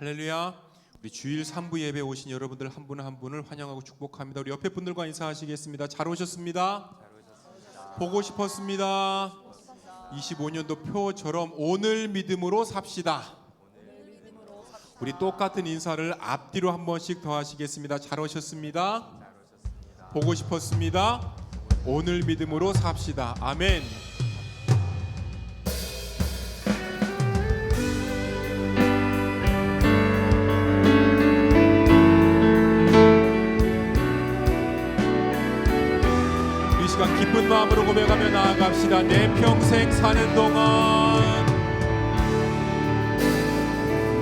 할렐루야. 우리 주일 3부 예배 오신 여러분들 한 분 한 분을 환영하고 축복합니다. 우리 옆에 분들과 인사하시겠습니다. 잘 오셨습니다. 보고 싶었습니다. 25년도 표처럼 오늘 믿음으로 삽시다. 우리 똑같은 인사를 앞뒤로 한 번씩 더 하시겠습니다. 잘 오셨습니다. 보고 싶었습니다. 오늘 믿음으로 삽시다. 아멘. 이 시간 기쁜 마음으로 고백하며 나아갑시다. 내 평생 사는 동안,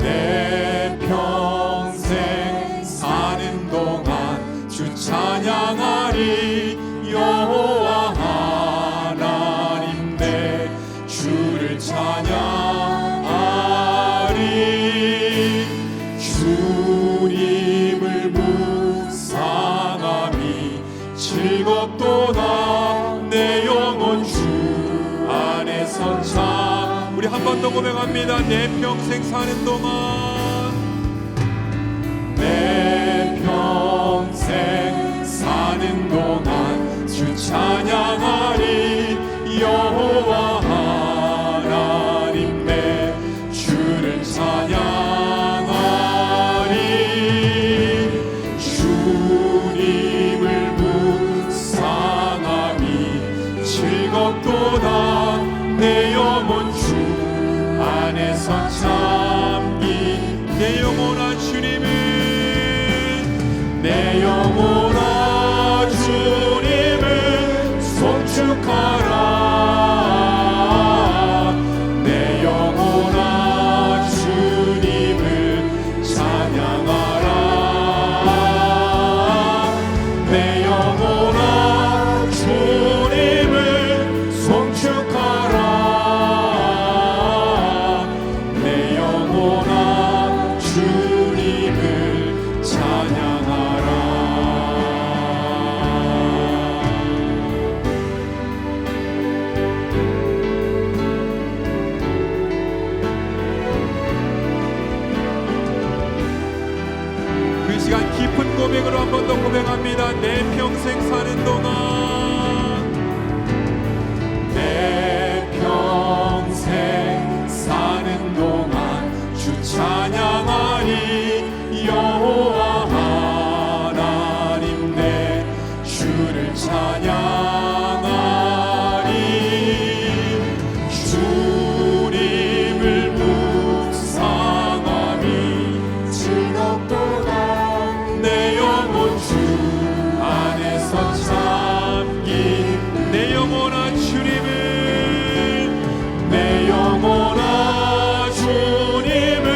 내 평생 사는 동안 주 찬양하리. 여호와 하나님 내 주를 찬양하리. 주님을 묵상함이 즐겁도다. 내 영혼 주 안에서 참. 우리 한 번 더 고백합니다. 내 평생 사는 동안, 내 평생 사는 동안 주 찬양하리. 여호와 하나님 내 주를 찬양하리. 주님을 묵상함이 즐겁도다. 내 영혼 주 안에서 참기. 내 영혼아 주님을, 내 영혼아 주님을 송축하라. 내 영혼아 주님을 찬양하라. 내 영혼아 주님을 송축하라. 내 영혼아 주님을 찬양하라. 그 시간 깊은 고백으로 한 번 더 고백합니다. 내 평생 사는 동안, 내 평생 사는 동안 주 찬양하리. 여호와 하나님 내 주를 찬양하리. 주님을 묵상함이 즐겁도다. 내 영혼 주 안에서 참기. 내 영혼아 주님을, 내 영혼아 주님을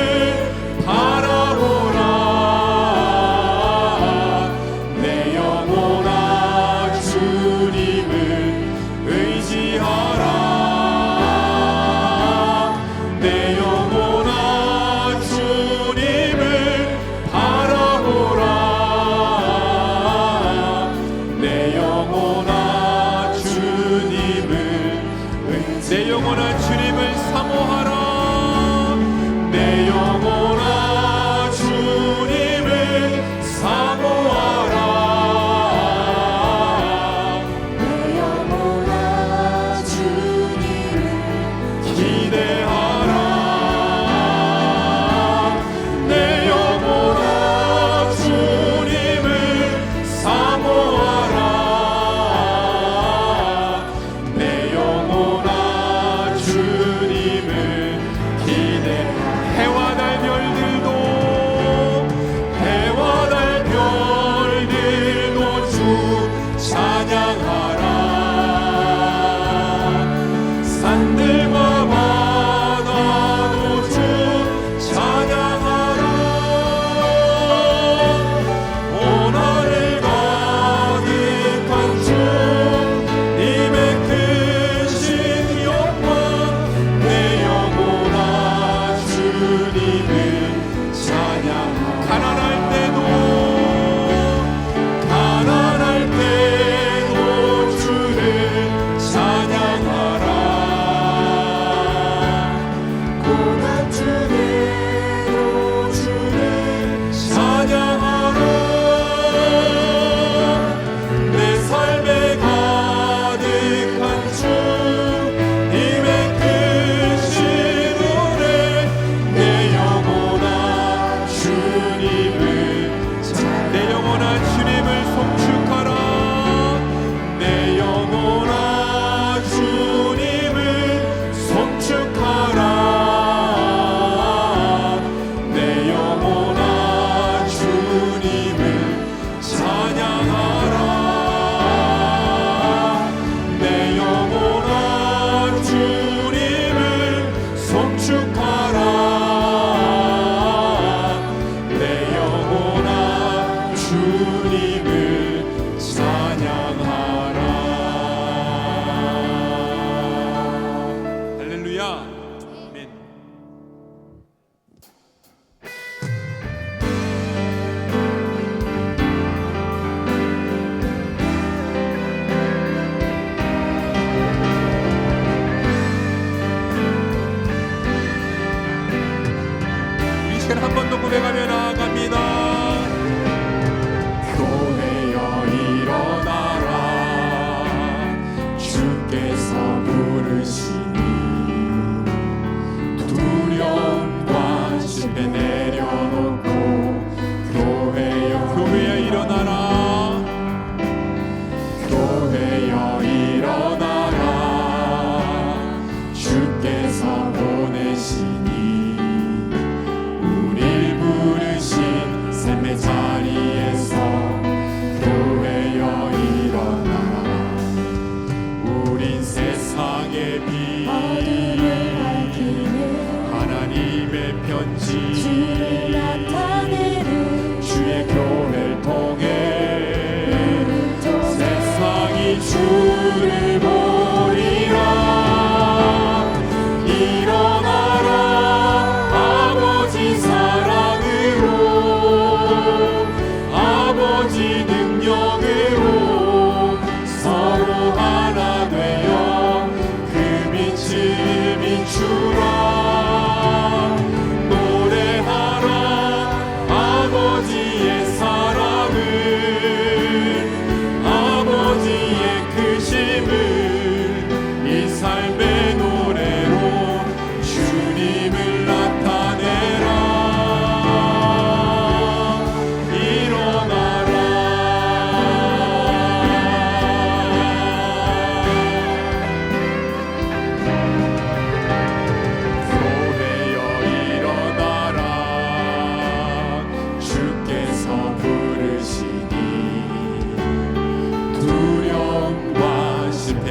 바라보라. 내 영혼아 주님을 의지하라. 내 영혼아 주님을 바라보라. 내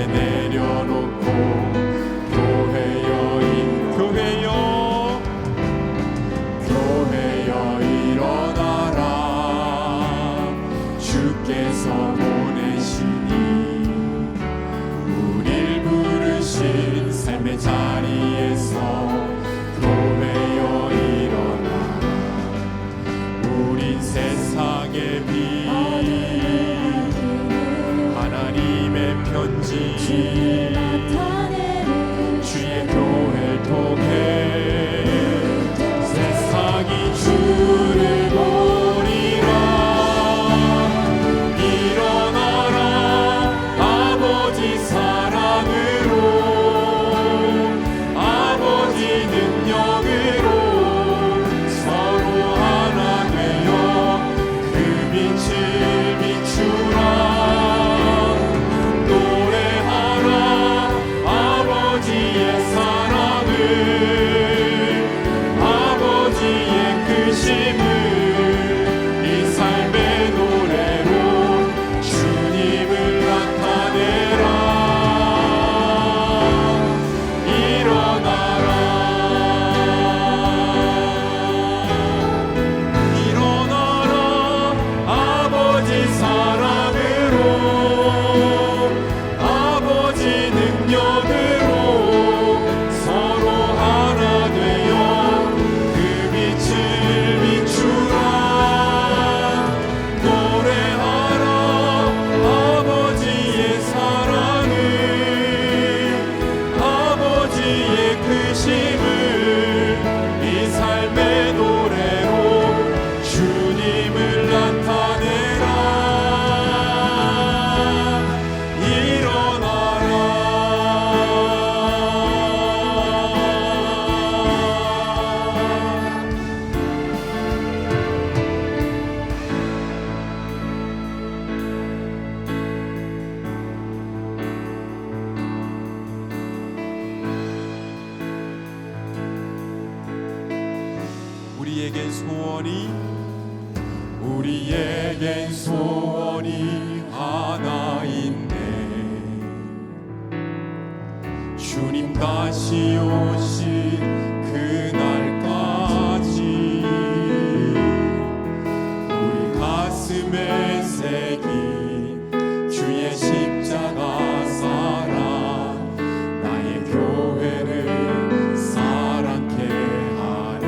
이제 내려놓고 교회여 일어나라. 주께서 보내시니 우릴 부르신 삶의 자리에서 교회여 일어나라. 우린 세상의 빛 하나님의 편지 주의 교회를 통해 세상이 주를 보리라. 일어나라 아버지 사랑으로 아버지 능력으로 서로 하나 되어 그 빛을 비추라. 노래하라 아버지의 사랑을 아버지의 크심을 이 삶의 노래로 주님을 나타내라. 일어나라 일어나라 아버지 사랑으로 아버지 능력으로 서로 하나 되어 그 빛을 비추라. 노래하라 아버지의 사랑을 아버지의 크심을 이 삶의 노래로 주님을 나타내라. 일어나라 우리에겐 소원이 하나 있네. 주님 다시 오신 그날까지 우리 가슴에 새긴 주의 십자가 사랑 나의 교회를 사랑케 하네.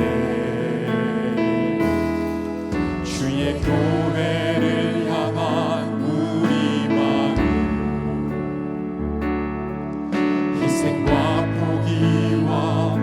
주의 교회를 향한 우리 마음 희생과 포기와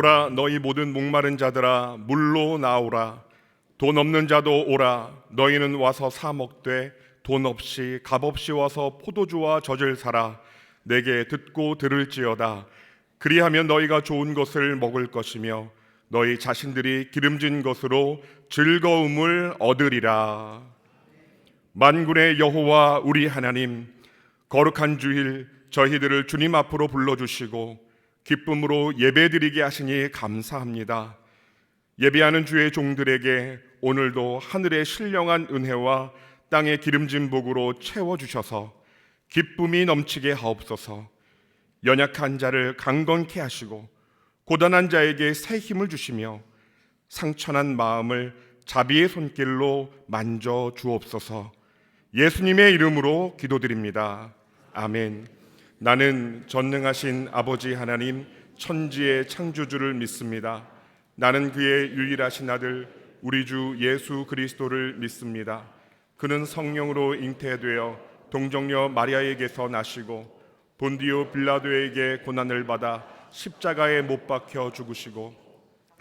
오라 너희 모든 목마른 자들아 물로 나오라. 돈 없는 자도 오라. 너희는 와서 사 먹되 돈 없이 값 없이 와서 포도주와 젖을 사라. 내게 듣고 들을지어다. 그리하면 너희가 좋은 것을 먹을 것이며 너희 자신들이 기름진 것으로 즐거움을 얻으리라. 만군의 여호와 우리 하나님, 거룩한 주일 저희들을 주님 앞으로 불러주시고 기쁨으로 예배드리게 하시니 감사합니다. 예배하는 주의 종들에게 오늘도 하늘의 신령한 은혜와 땅의 기름진 복으로 채워주셔서 기쁨이 넘치게 하옵소서. 연약한 자를 강건케 하시고 고단한 자에게 새 힘을 주시며 상처난 마음을 자비의 손길로 만져 주옵소서. 예수님의 이름으로 기도드립니다. 아멘. 나는 전능하신 아버지 하나님 천지의 창조주를 믿습니다. 나는 그의 유일하신 아들 우리 주 예수 그리스도를 믿습니다. 그는 성령으로 잉태되어 동정녀 마리아에게서 나시고 본디오 빌라도에게 고난을 받아 십자가에 못 박혀 죽으시고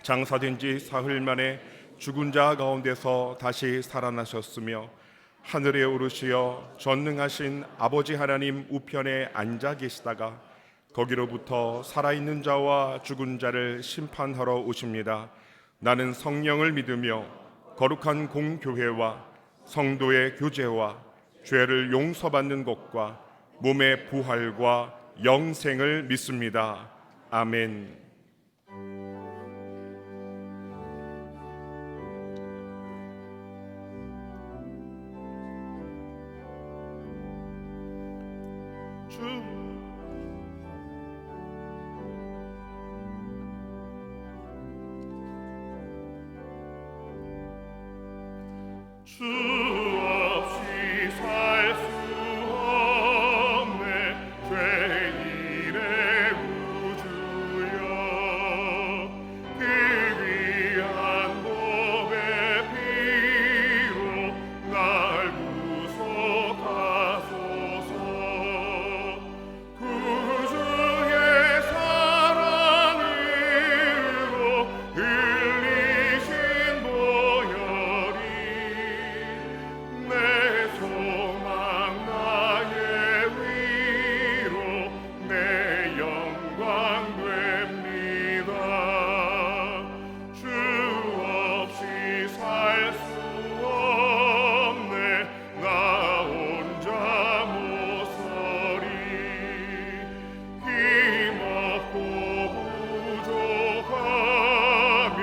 장사된 지 사흘 만에 죽은 자 가운데서 다시 살아나셨으며 하늘에 오르시어 전능하신 아버지 하나님 우편에 앉아 계시다가 거기로부터 살아있는 자와 죽은 자를 심판하러 오십니다. 나는 성령을 믿으며 거룩한 공교회와 성도의 교제와 죄를 용서받는 것과 몸의 부활과 영생을 믿습니다. 아멘. 주 없이 살 수 없네 죄인의 우주여 그 귀한 몸의 피로 날 구속하소서. 구주의 사랑으로 흘리신 보혈이 내 소망 나의 위로 내 영광 됩니다. 주 없이 살 수 없네 나 혼자 못 서리. 힘없고 부족하며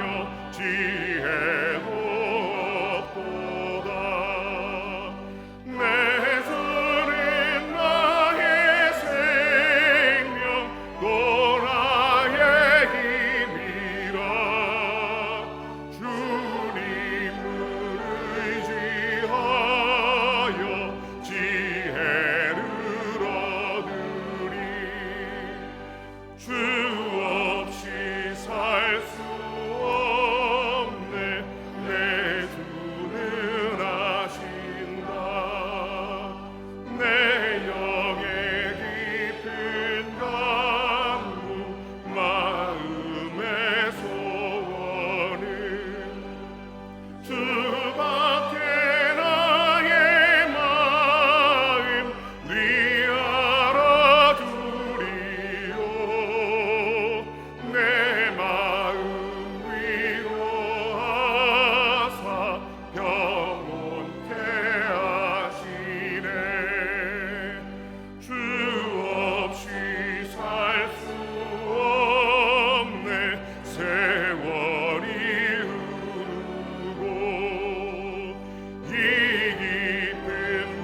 지혜도 없도다. 내 주는 나의 생명 또 나의 힘이라. 주님을 의지하여 지혜를 얻으리. 주 없이 살 수 없네 내 주는 아신다. 내 영의 깊은 강구 마음의 소원은 주밖에 나의 마음 네 알아주리요. 내 마음 위로하사 평온케 하시네. 주 없이 살 수 없네 세월이 흐르고 이 깊은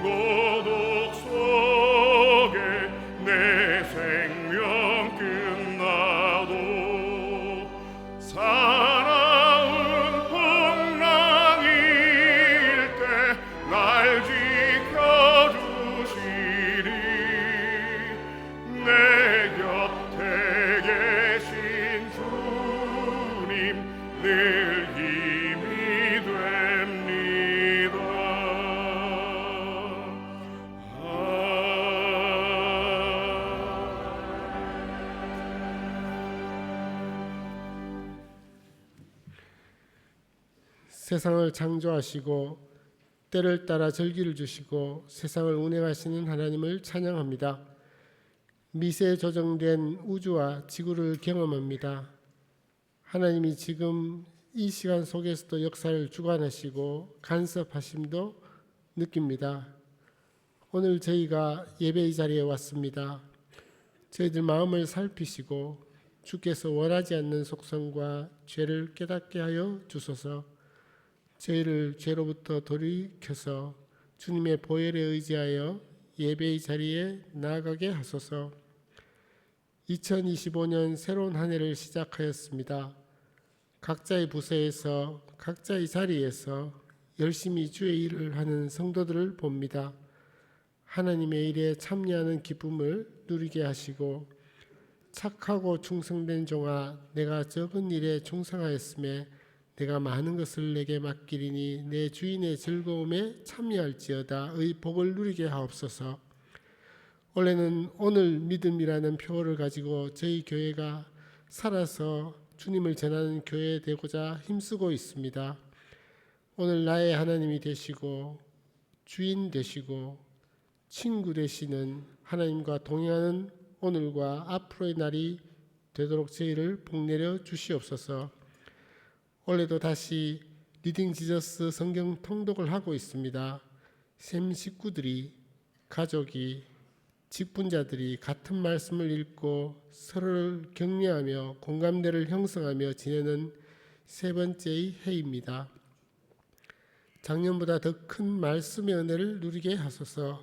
고독 속에 내 생명 끝나도 사나운 풍랑일 때 날 지켜주시리. 내 곁에 계신 주님 늘 힘이 됩니다. 세상을 창조하시고 때를 따라 절기를 주시고 세상을 운행하시는 하나님을 찬양합니다. 미세 조정된 우주와 지구를 경험합니다. 하나님이 지금 이 시간 속에서도 역사를 주관하시고 간섭하심도 느낍니다. 오늘 저희가 예배의 자리에 왔습니다. 저희들 마음을 살피시고 주께서 원하지 않는 속성과 죄를 깨닫게 하여 주소서. 저희를 죄로부터 돌이켜서 주님의 보혈에 의지하여 예배의 자리에 나아가게 하소서. 2025년 새로운 한 해를 시작하였습니다. 각자의 부서에서 각자의 자리에서 열심히 주의 일을 하는 성도들을 봅니다. 하나님의 일에 참여하는 기쁨을 누리게 하시고 착하고 충성된 종아 내가 적은 일에 충성하였음에 내가 많은 것을 내게 맡기리니 내 주인의 즐거움에 참여할지어다의 복을 누리게 하옵소서. 원래는 오늘 믿음이라는 표어를 가지고 저희 교회가 살아서 주님을 전하는 교회 되고자 힘쓰고 있습니다. 오늘 나의 하나님이 되시고 주인 되시고 친구 되시는 하나님과 동행하는 오늘과 앞으로의 날이 되도록 저희를 복내려 주시옵소서. 올해도 다시 리딩 지저스 성경 통독을 하고 있습니다. 샘 식구들이, 가족이, 직분자들이 같은 말씀을 읽고 서로를 격려하며 공감대를 형성하며 지내는 세 번째의 해입니다. 작년보다 더 큰 말씀의 은혜를 누리게 하소서.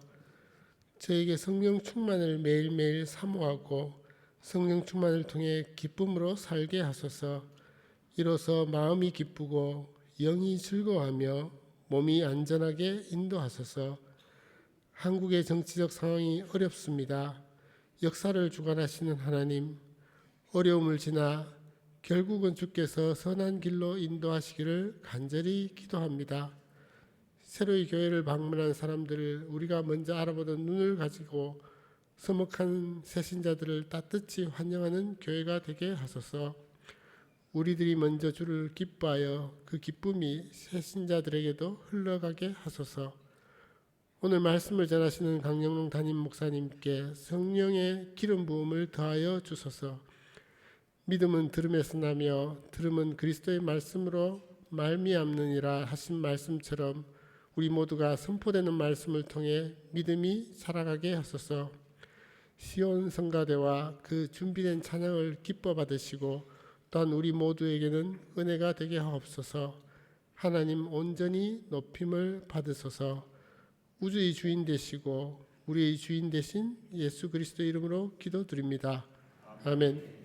저에게 성령 충만을 매일매일 사모하고 성령 충만을 통해 기쁨으로 살게 하소서. 이로써 마음이 기쁘고 영이 즐거워하며 몸이 안전하게 인도하소서. 한국의 정치적 상황이 어렵습니다. 역사를 주관하시는 하나님, 어려움을 지나 결국은 주께서 선한 길로 인도하시기를 간절히 기도합니다. 새로이 교회를 방문한 사람들을 우리가 먼저 알아보던 눈을 가지고 서먹한 새신자들을 따뜻히 환영하는 교회가 되게 하소서. 우리들이 먼저 주를 기뻐하여 그 기쁨이 새신자들에게도 흘러가게 하소서. 오늘 말씀을 전하시는 강영롱 담임 목사님께 성령의 기름 부음을 더하여 주소서. 믿음은 들음에서 나며 들음은 그리스도의 말씀으로 말미암느니라 하신 말씀처럼 우리 모두가 선포되는 말씀을 통해 믿음이 살아가게 하소서. 시온 성가대와 그 준비된 찬양을 기뻐 받으시고 또한 우리 모두에게는 은혜가 되게 하옵소서. 하나님 온전히 높임을 받으소서. 우주의 주인 되시고 우리의 주인 되신 예수 그리스도 이름으로 기도드립니다. 아멘.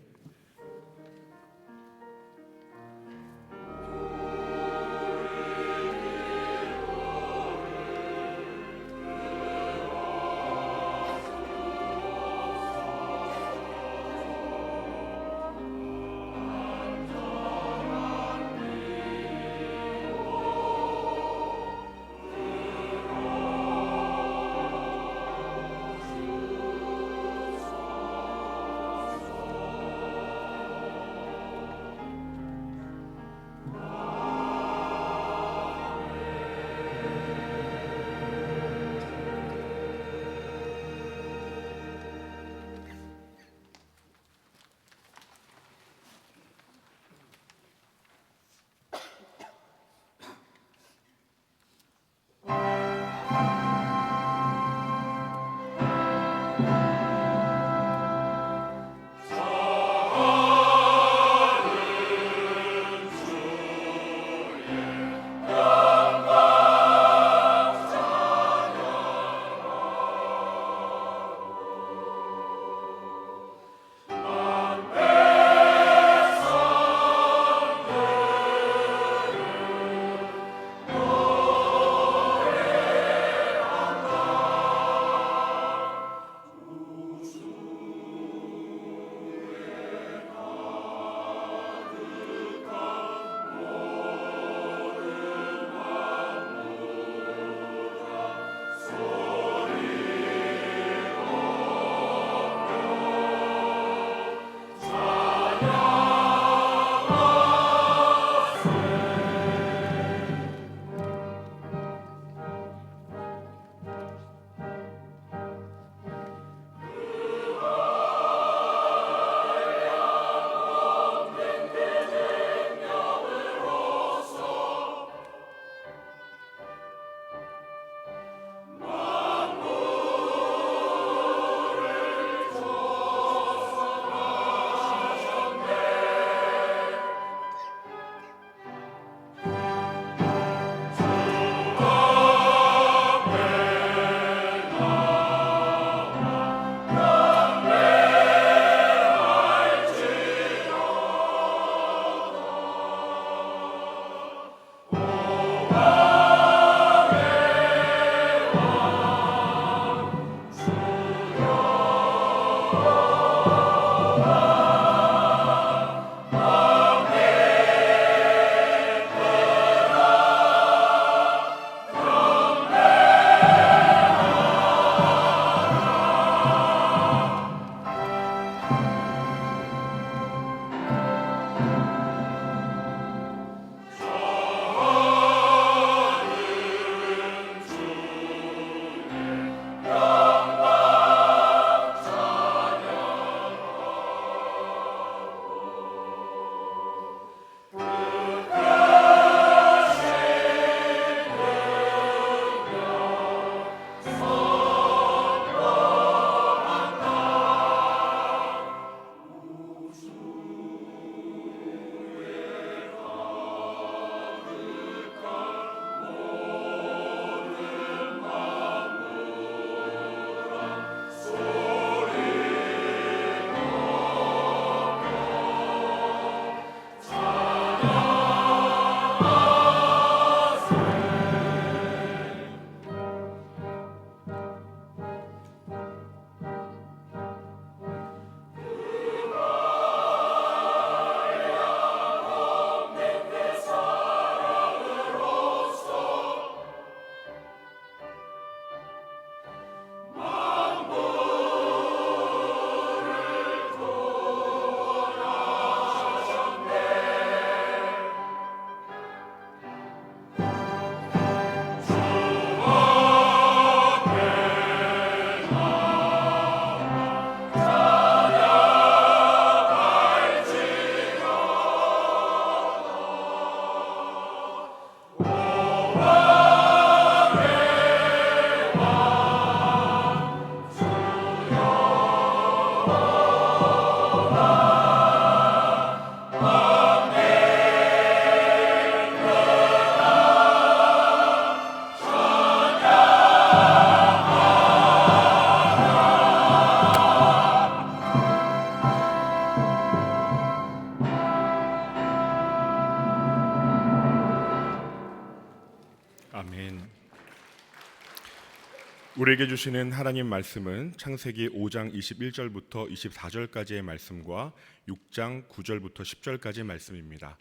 우리에게 주시는 하나님 말씀은 창세기 5장 21절부터 24절까지의 말씀과 6장 9절부터 10절까지의 말씀입니다.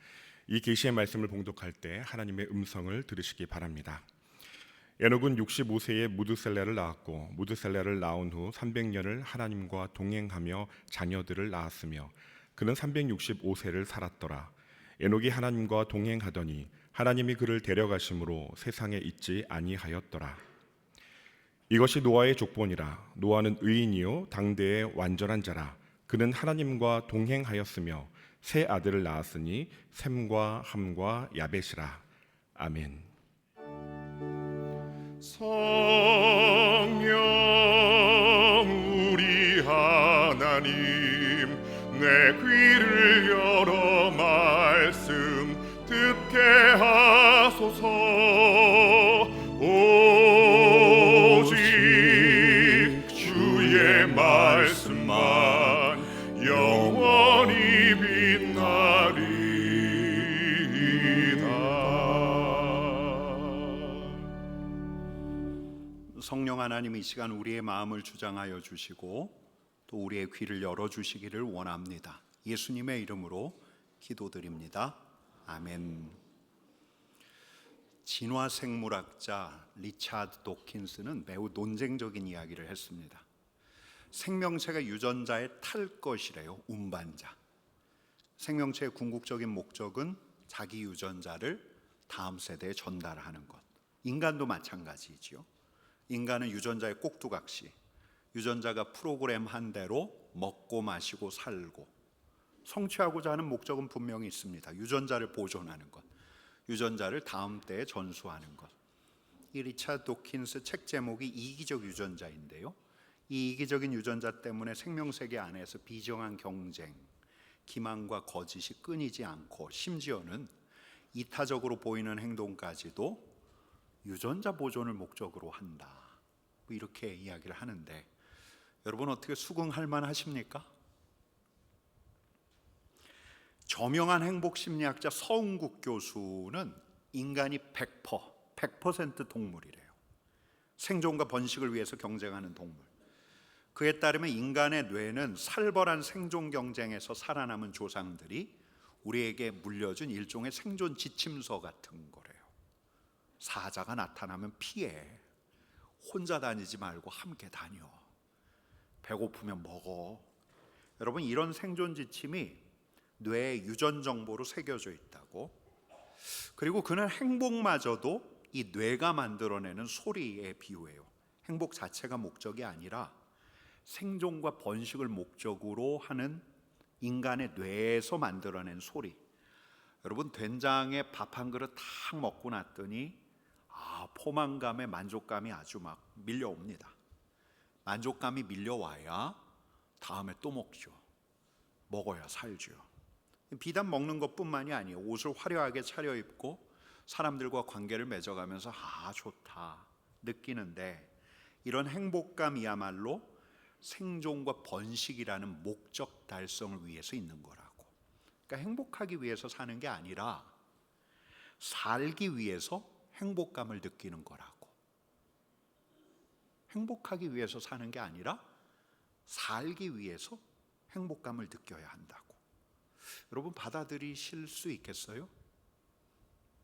이 계시의 말씀을 봉독할 때 하나님의 음성을 들으시기 바랍니다. 에녹은 65세에 무드셀라를 낳았고 무드셀라를 낳은 후 300년을 하나님과 동행하며 자녀들을 낳았으며 그는 365세를 살았더라. 에녹이 하나님과 동행하더니 하나님이 그를 데려가심으로 세상에 있지 아니하였더라. 이것이 노아의 족본이라. 노아는 의인이요 당대의 완전한 자라. 그는 하나님과 동행하였으며 세 아들을 낳았으니 셈과 함과 야벳이라. 아멘. 성령 우리 하나님, 내 귀를 열어 말씀 듣게 하소서. 오직 주의 말씀만 영원히 빛나리이다. 성령 하나님, 이 시간 우리의 마음을 주장하여 주시고 또 우리의 귀를 열어주시기를 원합니다. 예수님의 이름으로 기도드립니다. 아멘. 진화생물학자 리차드 도킨스는 매우 논쟁적인 이야기를 했습니다. 생명체가 유전자의 탈 것이래요. 운반자. 생명체의 궁극적인 목적은 자기 유전자를 다음 세대에 전달하는 것. 인간도 마찬가지지요. 인간은 유전자의 꼭두각시, 유전자가 프로그램한 대로 먹고 마시고 살고, 성취하고자 하는 목적은 분명히 있습니다. 유전자를 보존하는 것, 유전자를 다음 때에 전수하는 것. 이 리차드 도킨스 책 제목이 이기적 유전자인데요, 이 이기적인 유전자 때문에 생명세계 안에서 비정한 경쟁, 기만과 거짓이 끊이지 않고 심지어는 이타적으로 보이는 행동까지도 유전자 보존을 목적으로 한다, 이렇게 이야기를 하는데, 여러분 어떻게 수긍할 만하십니까? 저명한 행복심리학자 서은국 교수는 인간이 100% 동물이래요. 생존과 번식을 위해서 경쟁하는 동물. 그에 따르면 인간의 뇌는 살벌한 생존 경쟁에서 살아남은 조상들이 우리에게 물려준 일종의 생존 지침서 같은 거래요. 사자가 나타나면 피해, 혼자 다니지 말고 함께 다녀, 배고프면 먹어. 여러분, 이런 생존 지침이 뇌의 유전 정보로 새겨져 있다고. 그리고 그는 행복마저도 이 뇌가 만들어내는 소리에 비유해요. 행복 자체가 목적이 아니라 생존과 번식을 목적으로 하는 인간의 뇌에서 만들어낸 소리. 여러분, 된장에 밥 한 그릇 탁 먹고 났더니 포만감에 만족감이 아주 막 밀려옵니다. 만족감이 밀려와야 다음에 또 먹죠. 먹어야 살죠. 비단 먹는 것뿐만이 아니에요. 옷을 화려하게 차려입고 사람들과 관계를 맺어가면서 좋다 느끼는데, 이런 행복감이야말로 생존과 번식이라는 목적 달성을 위해서 있는 거라고. 그러니까 행복하기 위해서 사는 게 아니라 살기 위해서 행복감을 느끼는 거라고. 행복하기 위해서 사는 게 아니라 살기 위해서 행복감을 느껴야 한다고. 여러분, 받아들이실 수 있겠어요?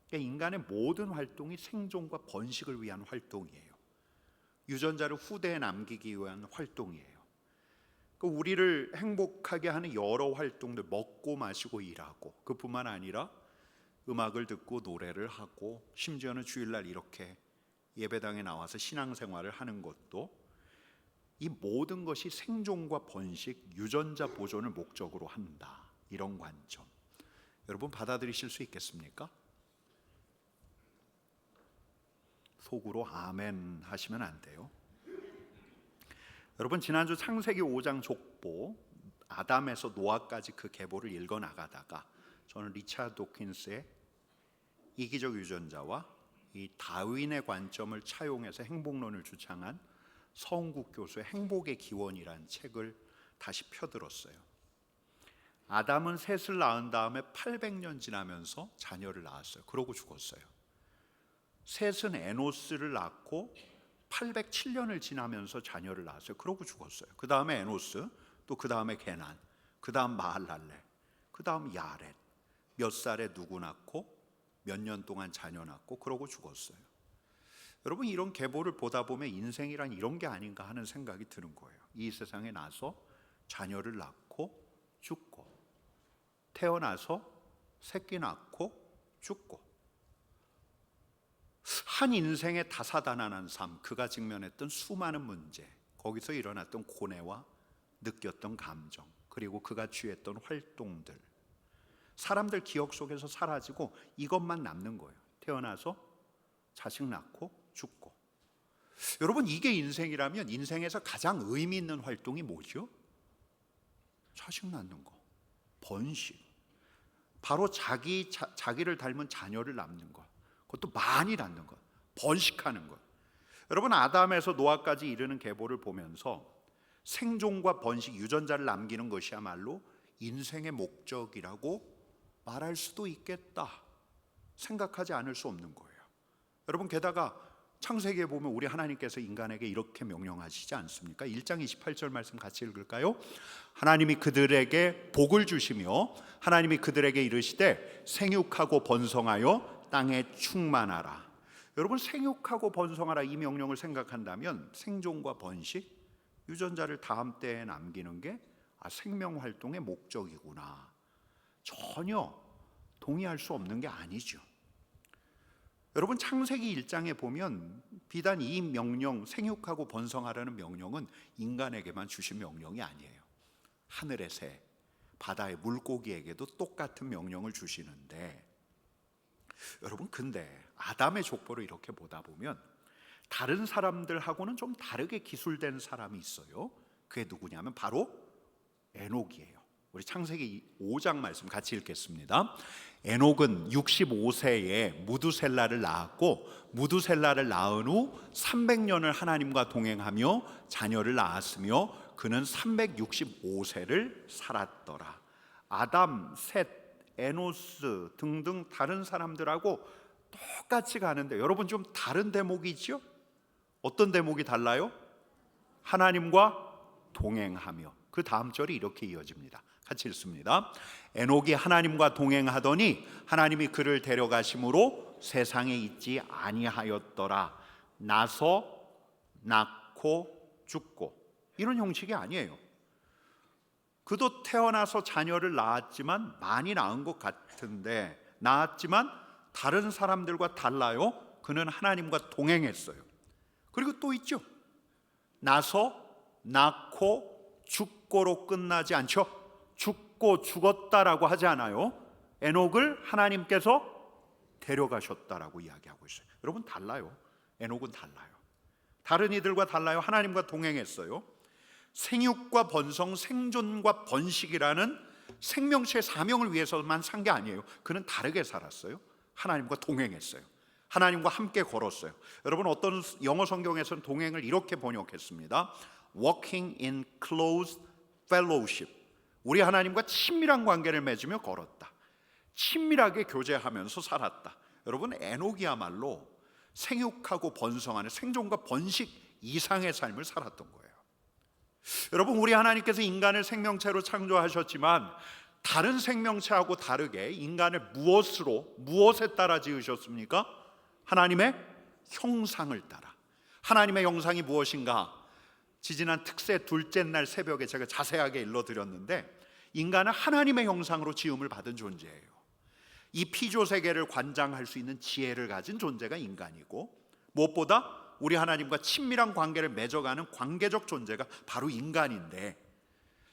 그러니까 인간의 모든 활동이 생존과 번식을 위한 활동이에요. 유전자를 후대에 남기기 위한 활동이에요. 우리를 행복하게 하는 여러 활동들, 먹고 마시고 일하고, 그뿐만 아니라 음악을 듣고 노래를 하고, 심지어는 주일날 이렇게 예배당에 나와서 신앙생활을 하는 것도, 이 모든 것이 생존과 번식, 유전자 보존을 목적으로 한다, 이런 관점. 여러분, 받아들이실 수 있겠습니까? 속으로 아멘 하시면 안 돼요. 여러분, 지난주 창세기 5장 족보, 아담에서 노아까지 그 계보를 읽어 나가다가 저는 리차드 도킨스의 이기적 유전자와 이 다윈의 관점을 차용해서 행복론을 주창한 서은국 교수의 행복의 기원이라는 책을 다시 펴들었어요. 아담은 셋을 낳은 다음에 800년 지나면서 자녀를 낳았어요. 그러고 죽었어요. 셋은 에노스를 낳고 807년을 지나면서 자녀를 낳았어요. 그러고 죽었어요. 그 다음에 에노스, 또 그 다음에 게난, 그 다음 마할랄레, 그 다음 야렛. 몇 살에 누구 낳고 몇 년 동안 자녀 낳고 그러고 죽었어요. 여러분, 이런 계보를 보다 보면 인생이란 이런 게 아닌가 하는 생각이 드는 거예요. 이 세상에 나서 자녀를 낳고 죽고, 태어나서 새끼 낳고 죽고, 한 인생의 다사다난한 삶, 그가 직면했던 수많은 문제, 거기서 일어났던 고뇌와 느꼈던 감정, 그리고 그가 취했던 활동들, 사람들 기억 속에서 사라지고 이것만 남는 거예요. 태어나서 자식 낳고 죽고. 여러분, 이게 인생이라면 인생에서 가장 의미 있는 활동이 뭐죠? 자식 낳는 거, 번식. 바로 자기를 닮은 자녀를 낳는 것, 그것도 많이 낳는 것, 번식하는 것. 여러분, 아담에서 노아까지 이르는 계보를 보면서 생존과 번식, 유전자를 남기는 것이야말로 인생의 목적이라고 말할 수도 있겠다 생각하지 않을 수 없는 거예요. 여러분, 게다가 창세기에 보면 우리 하나님께서 인간에게 이렇게 명령하시지 않습니까? 1장 28절 말씀 같이 읽을까요? 하나님이 그들에게 복을 주시며 하나님이 그들에게 이르시되 생육하고 번성하여 땅에 충만하라. 여러분, 생육하고 번성하라 이 명령을 생각한다면 생존과 번식, 유전자를 다음 때에 남기는 게 생명활동의 목적이구나, 전혀 동의할 수 없는 게 아니죠. 여러분, 창세기 1장에 보면 비단 이 명령, 생육하고 번성하라는 명령은 인간에게만 주신 명령이 아니에요. 하늘의 새, 바다의 물고기에게도 똑같은 명령을 주시는데, 여러분, 근데 아담의 족보를 이렇게 보다 보면 다른 사람들하고는 좀 다르게 기술된 사람이 있어요. 그게 누구냐면 바로 에녹이에요. 우리 창세기 5장 말씀 같이 읽겠습니다. 에녹은 65세에 무두셀라를 낳았고, 무두셀라를 낳은 후 300년을 하나님과 동행하며 자녀를 낳았으며 그는 365세를 살았더라. 아담, 셋, 에노스 등등 다른 사람들하고 똑같이 가는데, 여러분, 좀 다른 대목이죠? 어떤 대목이 달라요? 하나님과 동행하며. 그 다음 절이 이렇게 이어집니다. 같이 읽습니다. 에녹이 하나님과 동행하더니 하나님이 그를 데려가심으로 세상에 있지 아니하였더라. 나서 낳고 죽고, 이런 형식이 아니에요. 그도 태어나서 자녀를 낳았지만, 많이 낳은 것 같은데 낳았지만 다른 사람들과 달라요. 그는 하나님과 동행했어요. 그리고 또 있죠. 나서 낳고 죽고로 끝나지 않죠. 죽고 죽었다라고 하지 않아요. 에녹을 하나님께서 데려가셨다라고 이야기하고 있어요. 여러분, 달라요. 에녹은 달라요. 다른 이들과 달라요. 하나님과 동행했어요. 생육과 번성, 생존과 번식이라는 생명체의 사명을 위해서만 산 게 아니에요. 그는 다르게 살았어요. 하나님과 동행했어요. 하나님과 함께 걸었어요. 여러분, 어떤 영어 성경에서는 동행을 이렇게 번역했습니다. Walking in close fellowship. 우리 하나님과 친밀한 관계를 맺으며 걸었다. 친밀하게 교제하면서 살았다. 여러분, 에녹이야말로 생육하고 번성하는 생존과 번식 이상의 삶을 살았던 거예요. 여러분, 우리 하나님께서 인간을 생명체로 창조하셨지만 다른 생명체하고 다르게 인간을 무엇에 따라 지으셨습니까? 하나님의 형상을 따라. 하나님의 형상이 무엇인가? 지지난 특세 둘째 날 새벽에 제가 자세하게 일러드렸는데, 인간은 하나님의 형상으로 지음을 받은 존재예요. 이 피조 세계를 관장할 수 있는 지혜를 가진 존재가 인간이고, 무엇보다 우리 하나님과 친밀한 관계를 맺어가는 관계적 존재가 바로 인간인데,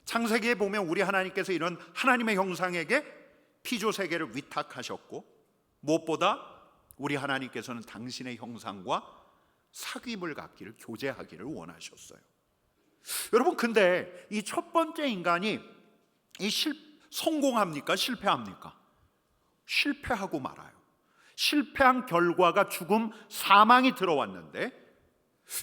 창세기에 보면 우리 하나님께서 이런 하나님의 형상에게 피조 세계를 위탁하셨고, 무엇보다 우리 하나님께서는 당신의 형상과 사귐을 갖기를, 교제하기를 원하셨어요. 여러분, 근데 이 첫 번째 인간이 성공합니까? 실패합니까? 실패하고 말아요. 실패한 결과가 죽음, 사망이 들어왔는데,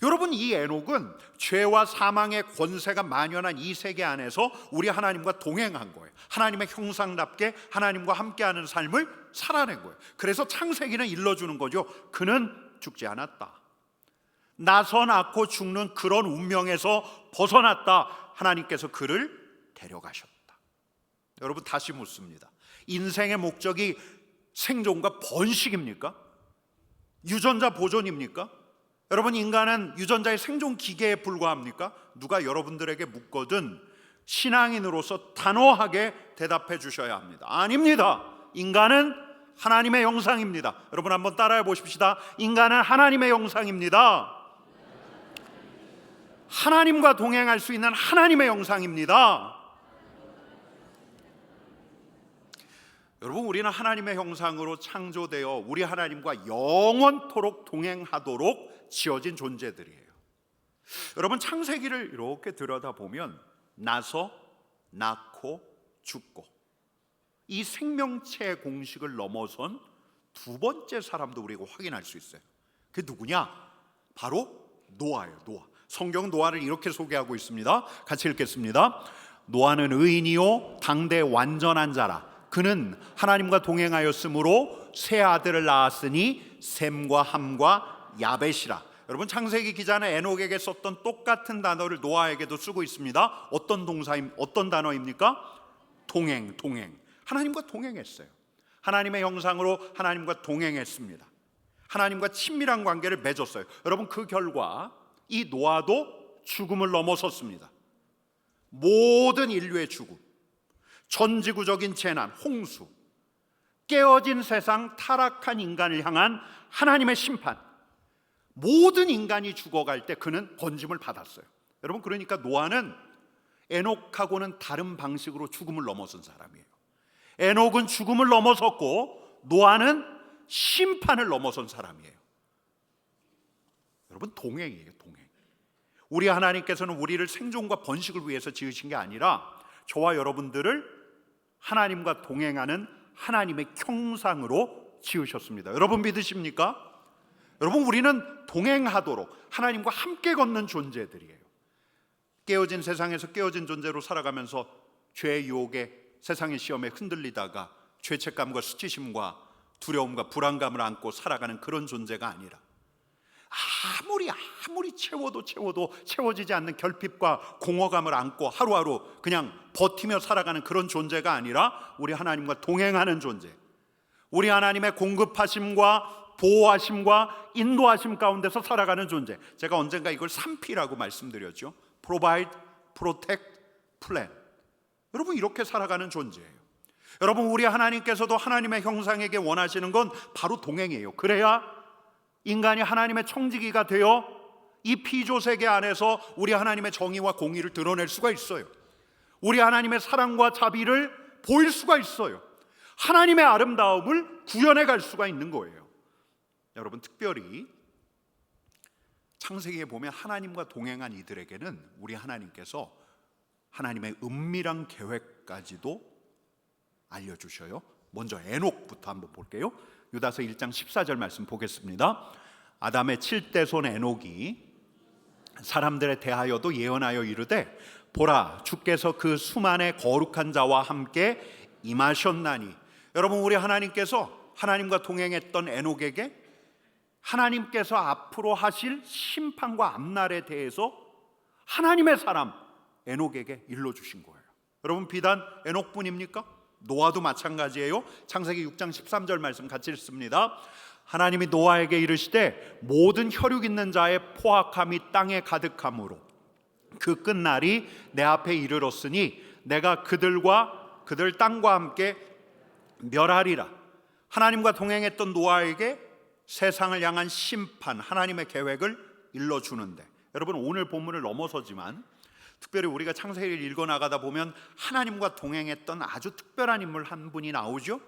여러분, 이 에녹은 죄와 사망의 권세가 만연한 이 세계 안에서 우리 하나님과 동행한 거예요. 하나님의 형상답게 하나님과 함께하는 삶을 살아낸 거예요. 그래서 창세기는 일러주는 거죠. 그는 죽지 않았다. 나서 낳고 죽는 그런 운명에서 벗어났다. 하나님께서 그를 데려가셨다. 여러분, 다시 묻습니다. 인생의 목적이 생존과 번식입니까? 유전자 보존입니까? 여러분, 인간은 유전자의 생존 기계에 불과합니까? 누가 여러분들에게 묻거든 신앙인으로서 단호하게 대답해 주셔야 합니다. 아닙니다. 인간은 하나님의 형상입니다. 여러분, 한번 따라해 보십시다. 인간은 하나님의 형상입니다. 하나님과 동행할 수 있는 하나님의 형상입니다. 여러분, 우리는 하나님의 형상으로 창조되어 우리 하나님과 영원토록 동행하도록 지어진 존재들이에요. 여러분, 창세기를 이렇게 들여다보면 나서, 낳고, 죽고, 이 생명체의 공식을 넘어선 두 번째 사람도 우리가 확인할 수 있어요. 그게 누구냐? 바로 노아예요. 노아. 성경은 노아를 이렇게 소개하고 있습니다. 같이 읽겠습니다. 노아는 의인이요 당대 완전한 자라. 그는 하나님과 동행하였으므로 세 아들을 낳았으니 셈과 함과 야벳이라. 여러분, 창세기 기자는 에녹에게 썼던 똑같은 단어를 노아에게도 쓰고 있습니다. 어떤 단어입니까? 동행. 하나님과 동행했어요. 하나님의 형상으로 하나님과 동행했습니다. 하나님과 친밀한 관계를 맺었어요. 여러분, 그 결과 이 노아도 죽음을 넘어섰습니다. 모든 인류의 죽음, 전지구적인 재난, 홍수, 깨어진 세상, 타락한 인간을 향한 하나님의 심판, 모든 인간이 죽어갈 때 그는 건짐을 받았어요. 여러분, 그러니까 노아는 에녹하고는 다른 방식으로 죽음을 넘어선 사람이에요. 에녹은 죽음을 넘어섰고 노아는 심판을 넘어선 사람이에요. 여러분, 동행이에요. 동행. 우리 하나님께서는 우리를 생존과 번식을 위해서 지으신 게 아니라 저와 여러분들을 하나님과 동행하는 하나님의 형상으로 지으셨습니다. 여러분, 믿으십니까? 여러분, 우리는 동행하도록 하나님과 함께 걷는 존재들이에요. 깨어진 세상에서 깨어진 존재로 살아가면서 죄의 유혹에, 세상의 시험에 흔들리다가 죄책감과 수치심과 두려움과 불안감을 안고 살아가는 그런 존재가 아니라 아무리 채워도 채워지지 않는 결핍과 공허감을 안고 하루하루 그냥 버티며 살아가는 그런 존재가 아니라 우리 하나님과 동행하는 존재, 우리 하나님의 공급하심과 보호하심과 인도하심 가운데서 살아가는 존재. 제가 언젠가 이걸 3P라고 말씀드렸죠. Provide, Protect, Plan. 여러분, 이렇게 살아가는 존재예요. 여러분, 우리 하나님께서도 하나님의 형상에게 원하시는 건 바로 동행이에요. 그래야 인간이 하나님의 청지기가 되어 이 피조세계 안에서 우리 하나님의 정의와 공의를 드러낼 수가 있어요. 우리 하나님의 사랑과 자비를 보일 수가 있어요. 하나님의 아름다움을 구현해 갈 수가 있는 거예요. 여러분, 특별히 창세기에 보면 하나님과 동행한 이들에게는 우리 하나님께서 하나님의 은밀한 계획까지도 알려주셔요. 먼저 에녹부터 한번 볼게요. 유다서 1장 14절 말씀 보겠습니다. 아담의 7대손 에녹이 사람들에 대하여도 예언하여 이르되 보라, 주께서 그 수만의 거룩한 자와 함께 임하셨나니. 여러분, 우리 하나님께서 하나님과 동행했던 에녹에게 하나님께서 앞으로 하실 심판과 앞날에 대해서 하나님의 사람 에녹에게 일러주신 거예요. 여러분, 비단 에녹뿐입니까? 노아도 마찬가지예요. 창세기 6장 13절 말씀 같이 읽습니다. 하나님이 노아에게 이르시되 모든 혈육 있는 자의 포악함이 땅에 가득함으로 그 끝날이 내 앞에 이르렀으니 내가 그들과 그들 땅과 함께 멸하리라. 하나님과 동행했던 노아에게 세상을 향한 심판, 하나님의 계획을 일러주는데, 여러분, 오늘 본문을 넘어서지만 특별히 우리가 창세기를 읽어나가다 보면 하나님과 동행했던 아주 특별한 인물 한 분이 나오죠.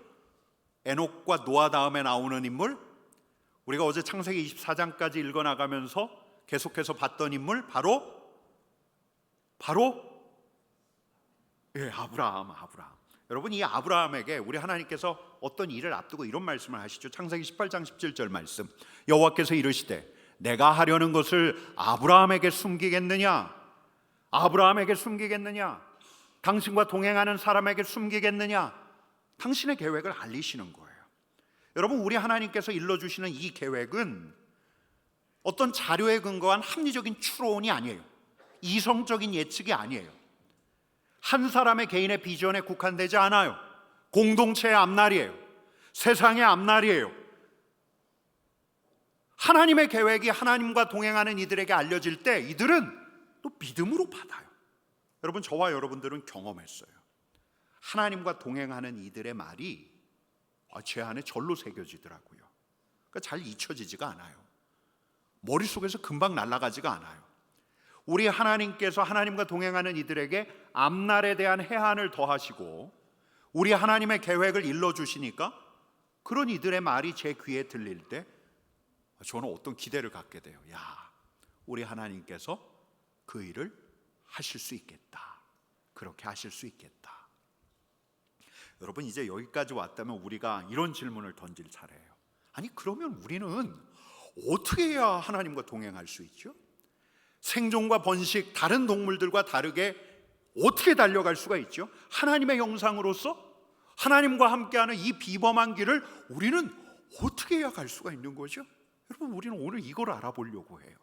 에녹과 노아 다음에 나오는 인물, 우리가 어제 창세기 24장까지 읽어나가면서 계속해서 봤던 인물, 바로 아브라함. 여러분, 이 아브라함에게 우리 하나님께서 어떤 일을 앞두고 이런 말씀을 하시죠. 창세기 18장 17절 말씀, 여호와께서 이르시되 내가 하려는 것을 아브라함에게 숨기겠느냐? 아브라함에게 숨기겠느냐? 당신과 동행하는 사람에게 숨기겠느냐? 당신의 계획을 알리시는 거예요. 여러분, 우리 하나님께서 일러주시는 이 계획은 어떤 자료에 근거한 합리적인 추론이 아니에요. 이성적인 예측이 아니에요. 한 사람의 개인의 비전에 국한되지 않아요. 공동체의 앞날이에요. 세상의 앞날이에요. 하나님의 계획이 하나님과 동행하는 이들에게 알려질 때 이들은 또 믿음으로 받아요. 여러분, 저와 여러분들은 경험했어요. 하나님과 동행하는 이들의 말이 제 안에 절로 새겨지더라고요. 그러니까 잘 잊혀지지가 않아요. 머릿속에서 금방 날아가지가 않아요. 우리 하나님께서 하나님과 동행하는 이들에게 앞날에 대한 해안을 더하시고 우리 하나님의 계획을 일러주시니까 그런 이들의 말이 제 귀에 들릴 때 저는 어떤 기대를 갖게 돼요. 야, 우리 하나님께서 그 일을 하실 수 있겠다. 그렇게 하실 수 있겠다. 여러분, 이제 여기까지 왔다면 우리가 이런 질문을 던질 차례예요. 아니, 그러면 우리는 어떻게 해야 하나님과 동행할 수 있죠? 생존과 번식, 다른 동물들과 다르게 어떻게 달려갈 수가 있죠? 하나님의 형상으로서 하나님과 함께하는 이 비범한 길을 우리는 어떻게 해야 갈 수가 있는 거죠? 여러분, 우리는 오늘 이걸 알아보려고 해요.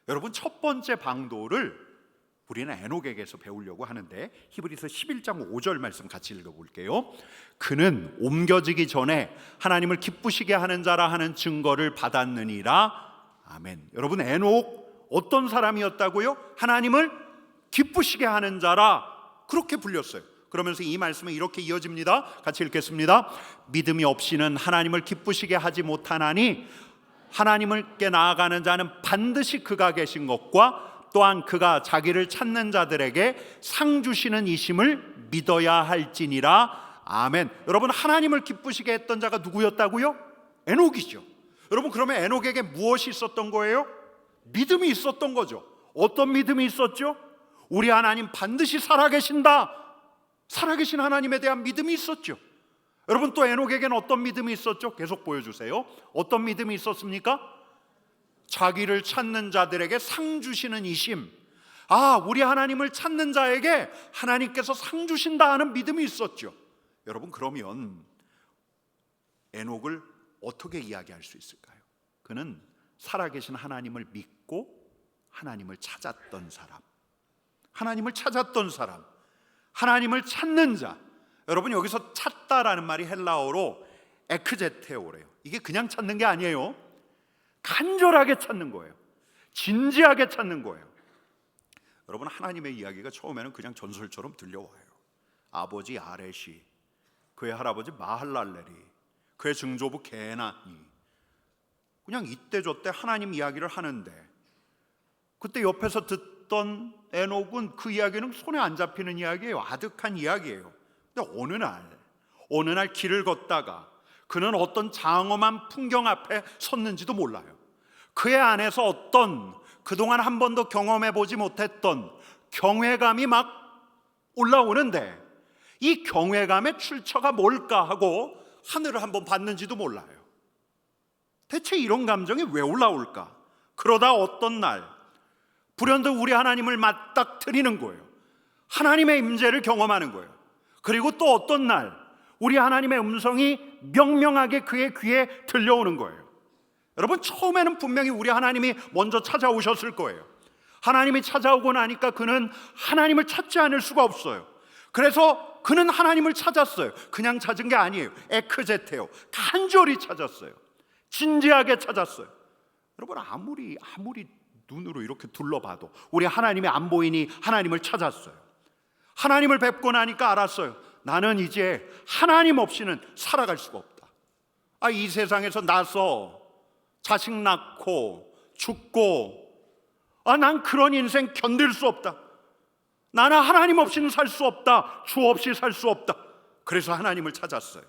여러분, 첫 번째 방도를 우리는 에녹에게서 배우려고 하는데 히브리서 11장 5절 말씀 같이 읽어볼게요. 그는 옮겨지기 전에 하나님을 기쁘시게 하는 자라 하는 증거를 받았느니라. 아멘. 여러분, 에녹 어떤 사람이었다고요? 하나님을 기쁘시게 하는 자라 그렇게 불렸어요. 그러면서 이 말씀은 이렇게 이어집니다. 같이 읽겠습니다. 믿음이 없이는 하나님을 기쁘시게 하지 못하나니 하나님께 나아가는 자는 반드시 그가 계신 것과 또한 그가 자기를 찾는 자들에게 상 주시는 이심을 믿어야 할지니라. 아멘. 여러분, 하나님을 기쁘시게 했던 자가 누구였다고요? 에녹이죠. 여러분, 그러면 에녹에게 무엇이 있었던 거예요? 믿음이 있었던 거죠. 어떤 믿음이 있었죠? 우리 하나님 반드시 살아계신다. 살아계신 하나님에 대한 믿음이 있었죠. 여러분, 또 에녹에게는 어떤 믿음이 있었죠? 계속 보여주세요. 어떤 믿음이 있었습니까? 자기를 찾는 자들에게 상 주시는 이심. 우리 하나님을 찾는 자에게 하나님께서 상 주신다 하는 믿음이 있었죠. 여러분, 그러면 에녹을 어떻게 이야기할 수 있을까요? 그는 살아계신 하나님을 믿고 하나님을 찾았던 사람, 하나님을 찾았던 사람, 하나님을 찾는 자. 여러분, 여기서 찾다라는 말이 헬라어로 에크제테오래요. 이게 그냥 찾는 게 아니에요. 간절하게 찾는 거예요. 진지하게 찾는 거예요. 여러분, 하나님의 이야기가 처음에는 그냥 전설처럼 들려와요. 아버지 아렛이, 그의 할아버지 마할랄렐이, 그의 증조부 게나니, 그냥 이때저때 하나님 이야기를 하는데 그때 옆에서 듣던 에녹은 그 이야기는 손에 안 잡히는 이야기예요. 아득한 이야기예요. 근데 어느 날 길을 걷다가 그는 어떤 장엄한 풍경 앞에 섰는지도 몰라요. 그의 안에서 어떤 그동안 한 번도 경험해 보지 못했던 경외감이 막 올라오는데 이 경외감의 출처가 뭘까 하고 하늘을 한번 봤는지도 몰라요. 대체 이런 감정이 왜 올라올까? 그러다 어떤 날 불현듯 우리 하나님을 맞닥뜨리는 거예요. 하나님의 임재를 경험하는 거예요. 그리고 또 어떤 날 우리 하나님의 음성이 명명하게 그의 귀에 들려오는 거예요. 여러분, 처음에는 분명히 우리 하나님이 먼저 찾아오셨을 거예요. 하나님이 찾아오고 나니까 그는 하나님을 찾지 않을 수가 없어요. 그래서 그는 하나님을 찾았어요. 그냥 찾은 게 아니에요. 에크제테오, 간절히 찾았어요. 진지하게 찾았어요. 여러분, 아무리 눈으로 이렇게 둘러봐도 우리 하나님이 안 보이니 하나님을 찾았어요. 하나님을 뵙고 나니까 알았어요. 나는 이제 하나님 없이는 살아갈 수가 없다. 이 세상에서 나서 자식 낳고 죽고 난 그런 인생 견딜 수 없다. 나는 하나님 없이는 살 수 없다. 주 없이 살 수 없다. 그래서 하나님을 찾았어요.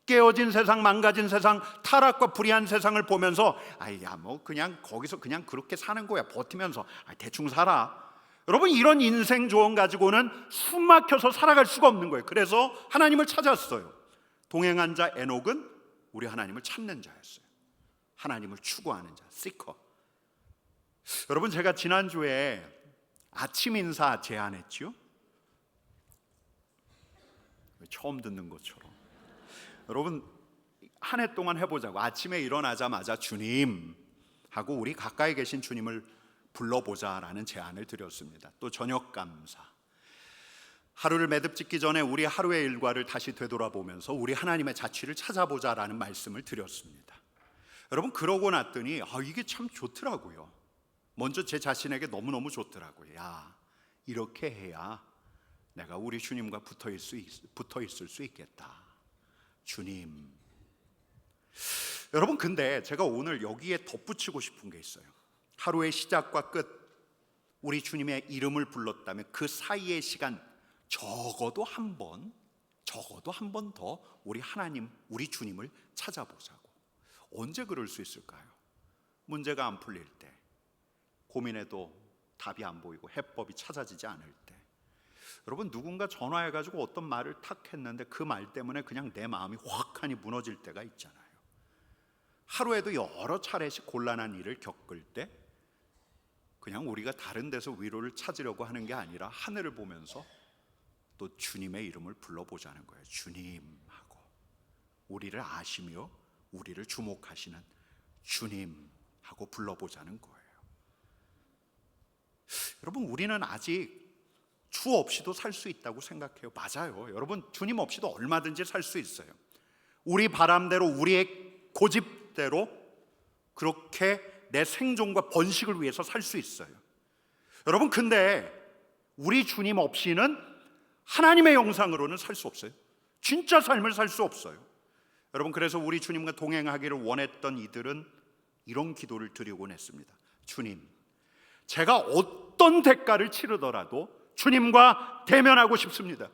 깨어진 세상, 망가진 세상, 타락과 불의한 세상을 보면서 그냥 거기서 그냥 그렇게 사는 거야. 버티면서 대충 살아. 여러분, 이런 인생 조언 가지고는 숨 막혀서 살아갈 수가 없는 거예요. 그래서 하나님을 찾았어요. 동행한 자 에녹은 우리 하나님을 찾는 자였어요. 하나님을 추구하는 자, 시커. 여러분, 제가 지난주에 아침 인사 제안했죠? 처음 듣는 것처럼. 여러분, 한 해 동안 해보자고. 아침에 일어나자마자 주님, 하고 우리 가까이 계신 주님을 불러보자라는 제안을 드렸습니다. 또 저녁 감사, 하루를 매듭짓기 전에 우리 하루의 일과를 다시 되돌아보면서 우리 하나님의 자취를 찾아보자라는 말씀을 드렸습니다. 여러분, 그러고 났더니 이게 참 좋더라고요. 먼저 제 자신에게 너무너무 좋더라고요. 야, 이렇게 해야 내가 우리 주님과 붙어 있을 수 있겠다. 주님. 여러분, 근데 제가 오늘 여기에 덧붙이고 싶은 게 있어요. 하루의 시작과 끝, 우리 주님의 이름을 불렀다면 그 사이의 시간 적어도 한 번 더 우리 하나님, 우리 주님을 찾아보자고. 언제 그럴 수 있을까요? 문제가 안 풀릴 때, 고민해도 답이 안 보이고 해법이 찾아지지 않을 때, 여러분, 누군가 전화해가지고 어떤 말을 탁 했는데 그 말 때문에 그냥 내 마음이 확하니 무너질 때가 있잖아요. 하루에도 여러 차례씩 곤란한 일을 겪을 때 그냥 우리가 다른 데서 위로를 찾으려고 하는 게 아니라 하늘을 보면서 또 주님의 이름을 불러보자는 거예요. 주님 하고, 우리를 아시며 우리를 주목하시는 주님 하고 불러보자는 거예요. 여러분, 우리는 아직 주 없이도 살 수 있다고 생각해요. 맞아요. 여러분, 주님 없이도 얼마든지 살 수 있어요. 우리 바람대로, 우리의 고집대로 그렇게 내 생존과 번식을 위해서 살 수 있어요. 여러분, 근데 우리 주님 없이는, 하나님의 형상으로는 살 수 없어요. 진짜 삶을 살 수 없어요. 여러분, 그래서 우리 주님과 동행하기를 원했던 이들은 이런 기도를 드리곤 했습니다. 주님, 제가 어떤 대가를 치르더라도 주님과 대면하고 싶습니다.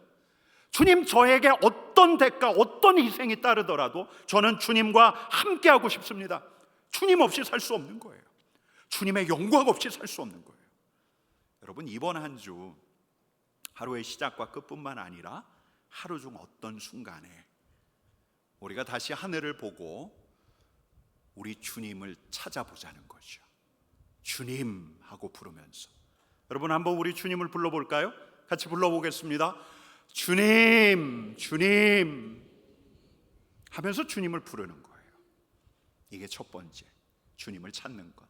주님, 저에게 어떤 대가, 어떤 희생이 따르더라도 저는 주님과 함께하고 싶습니다. 주님 없이 살 수 없는 거예요. 주님의 영광 없이 살 수 없는 거예요. 여러분, 이번 한 주 하루의 시작과 끝뿐만 아니라 하루 중 어떤 순간에 우리가 다시 하늘을 보고 우리 주님을 찾아보자는 거죠. 주님 하고 부르면서, 여러분, 한번 우리 주님을 불러볼까요? 같이 불러보겠습니다. 주님, 주님 하면서 주님을 부르는 거예요. 이게 첫 번째, 주님을 찾는 것.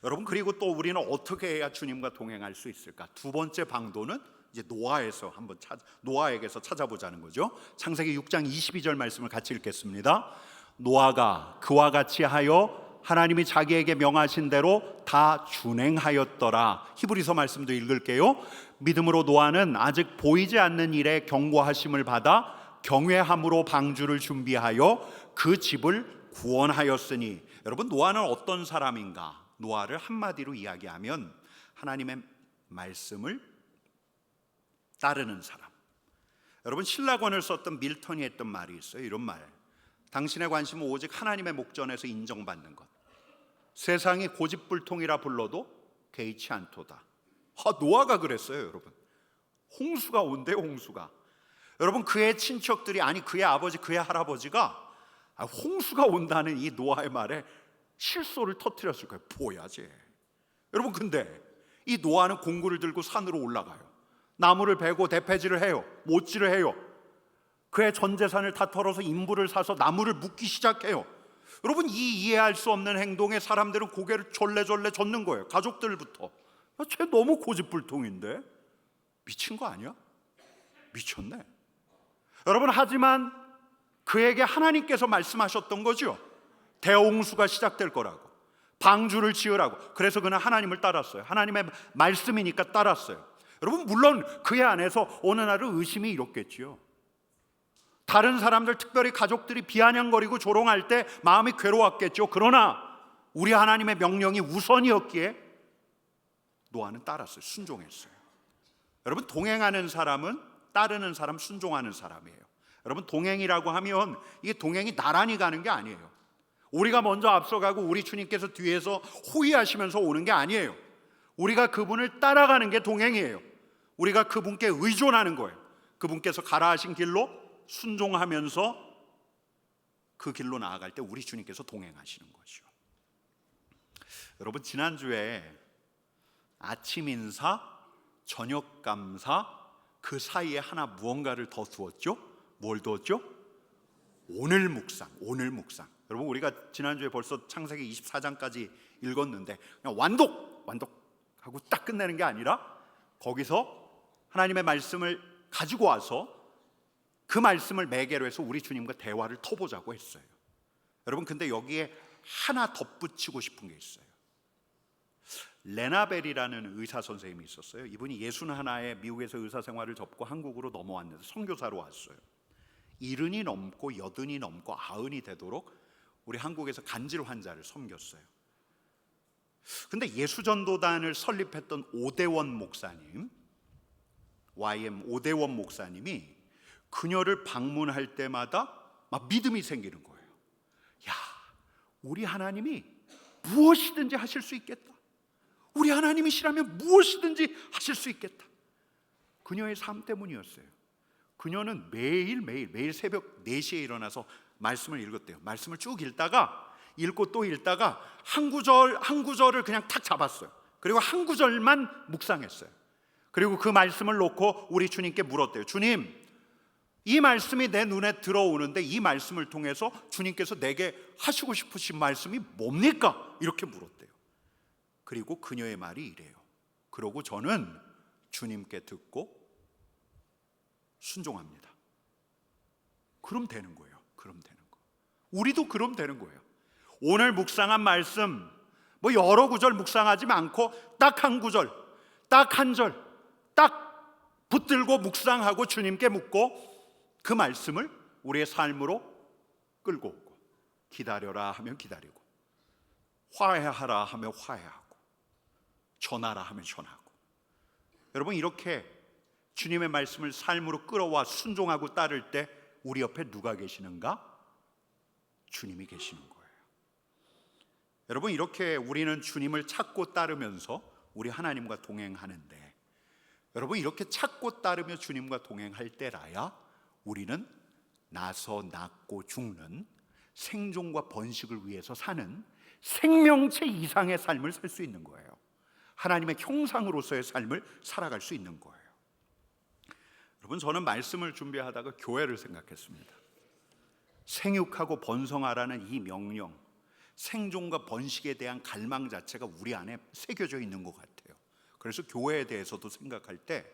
여러분, 그리고 또 우리는 어떻게 해야 주님과 동행할 수 있을까? 두 번째 방도는 이제 노아에게서 찾아보자는 거죠. 창세기 6장 22절 말씀을 같이 읽겠습니다. 노아가 그와 같이 하여 하나님이 자기에게 명하신 대로 다 준행하였더라. 히브리서 말씀도 읽을게요. 믿음으로 노아는 아직 보이지 않는 일에 경고하심을 받아 경외함으로 방주를 준비하여 그 집을 구원하였으니. 여러분, 노아는 어떤 사람인가? 노아를 한마디로 이야기하면 하나님의 말씀을 따르는 사람. 여러분, 신라권을 썼던 밀턴이 했던 말이 있어요. 이런 말: 당신의 관심은 오직 하나님의 목전에서 인정받는 것. 세상이 고집불통이라 불러도 개의치 않도다. 노아가 그랬어요. 여러분, 홍수가 온대요. 홍수가. 여러분, 그의 친척들이, 아니 그의 아버지, 그의 할아버지가 홍수가 온다는 이 노아의 말에 실소를 터뜨렸을 거예요. 뭐야 쟤. 여러분, 근데 이 노아는 공구를 들고 산으로 올라가요. 나무를 베고 대패질을 해요. 못질을 해요. 그의 전 재산을 다 털어서 인부를 사서 나무를 묶기 시작해요. 여러분, 이 이해할 수 없는 행동에 사람들은 고개를 졸래졸래 젓는 거예요. 가족들부터. 쟤 너무 고집불통인데? 미친 거 아니야? 미쳤네. 여러분, 하지만 그에게 하나님께서 말씀하셨던 거죠. 대홍수가 시작될 거라고, 방주를 지으라고. 그래서 그는 하나님을 따랐어요. 하나님의 말씀이니까 따랐어요. 여러분, 물론 그의 안에서 어느 날은 의심이 일었겠지요. 다른 사람들, 특별히 가족들이 비아냥거리고 조롱할 때 마음이 괴로웠겠죠. 그러나 우리 하나님의 명령이 우선이었기에 노아는 따랐어요. 순종했어요. 여러분, 동행하는 사람은 따르는 사람, 순종하는 사람이에요. 여러분, 동행이라고 하면 이게 동행이 나란히 가는 게 아니에요. 우리가 먼저 앞서가고 우리 주님께서 뒤에서 호위하시면서 오는 게 아니에요. 우리가 그분을 따라가는 게 동행이에요. 우리가 그분께 의존하는 거예요. 그분께서 가라 하신 길로 순종하면서 그 길로 나아갈 때 우리 주님께서 동행하시는 거죠. 여러분, 지난주에 아침 인사, 저녁 감사, 그 사이에 하나 무언가를 더 두었죠? 뭘 두었죠? 오늘 묵상. 여러분 우리가 지난주에 벌써 창세기 24장까지 읽었는데 그냥 완독하고 딱 끝내는 게 아니라 거기서 하나님의 말씀을 가지고 와서 그 말씀을 매개로 해서 우리 주님과 대화를 터보자고 했어요. 여러분 근데 여기에 하나 덧붙이고 싶은 게 있어요. 레나벨이라는 의사 선생님이 있었어요. 이분이 61에 미국에서 의사 생활을 접고 한국으로 넘어왔는데 선교사로 왔어요. 70이 넘고 80이 넘고 90이 되도록 우리 한국에서 간질 환자를 섬겼어요. 근데 예수전도단을 설립했던 오대원 목사님, YM 오대원 목사님이 그녀를 방문할 때마다 막 믿음이 생기는 거예요. 야, 우리 하나님이 무엇이든지 하실 수 있겠다. 우리 하나님이시라면 무엇이든지 하실 수 있겠다. 그녀의 삶 때문이었어요. 그녀는 매일 새벽 4시에 일어나서 말씀을 읽었대요. 말씀을 쭉 읽고 또 읽다가 한 구절을 그냥 탁 잡았어요. 그리고 한 구절만 묵상했어요. 그리고 그 말씀을 놓고 우리 주님께 물었대요. 주님, 이 말씀이 내 눈에 들어오는데 이 말씀을 통해서 주님께서 내게 하시고 싶으신 말씀이 뭡니까? 이렇게 물었대요. 그리고 그녀의 말이 이래요. 그러고 저는 주님께 듣고 순종합니다. 그럼 되는 거예요. 우리도 그럼 되는 거예요. 오늘 묵상한 말씀 뭐 여러 구절 묵상하지 않고 딱 한 구절, 딱 한 절, 딱 붙들고 묵상하고 주님께 묻고 그 말씀을 우리의 삶으로 끌고 오고, 기다려라 하면 기다리고, 화해하라 하면 화해하고, 전하라 하면 전하고. 여러분 이렇게 주님의 말씀을 삶으로 끌어와 순종하고 따를 때 우리 옆에 누가 계시는가? 주님이 계시는 거예요. 여러분 이렇게 우리는 주님을 찾고 따르면서 우리 하나님과 동행하는데, 여러분 이렇게 찾고 따르며 주님과 동행할 때라야 우리는 나서 낳고 죽는 생존과 번식을 위해서 사는 생명체 이상의 삶을 살 수 있는 거예요. 하나님의 형상으로서의 삶을 살아갈 수 있는 거예요. 여러분 저는 말씀을 준비하다가 교회를 생각했습니다. 생육하고 번성하라는 이 명령, 생존과 번식에 대한 갈망 자체가 우리 안에 새겨져 있는 것 같아요. 그래서 교회에 대해서도 생각할 때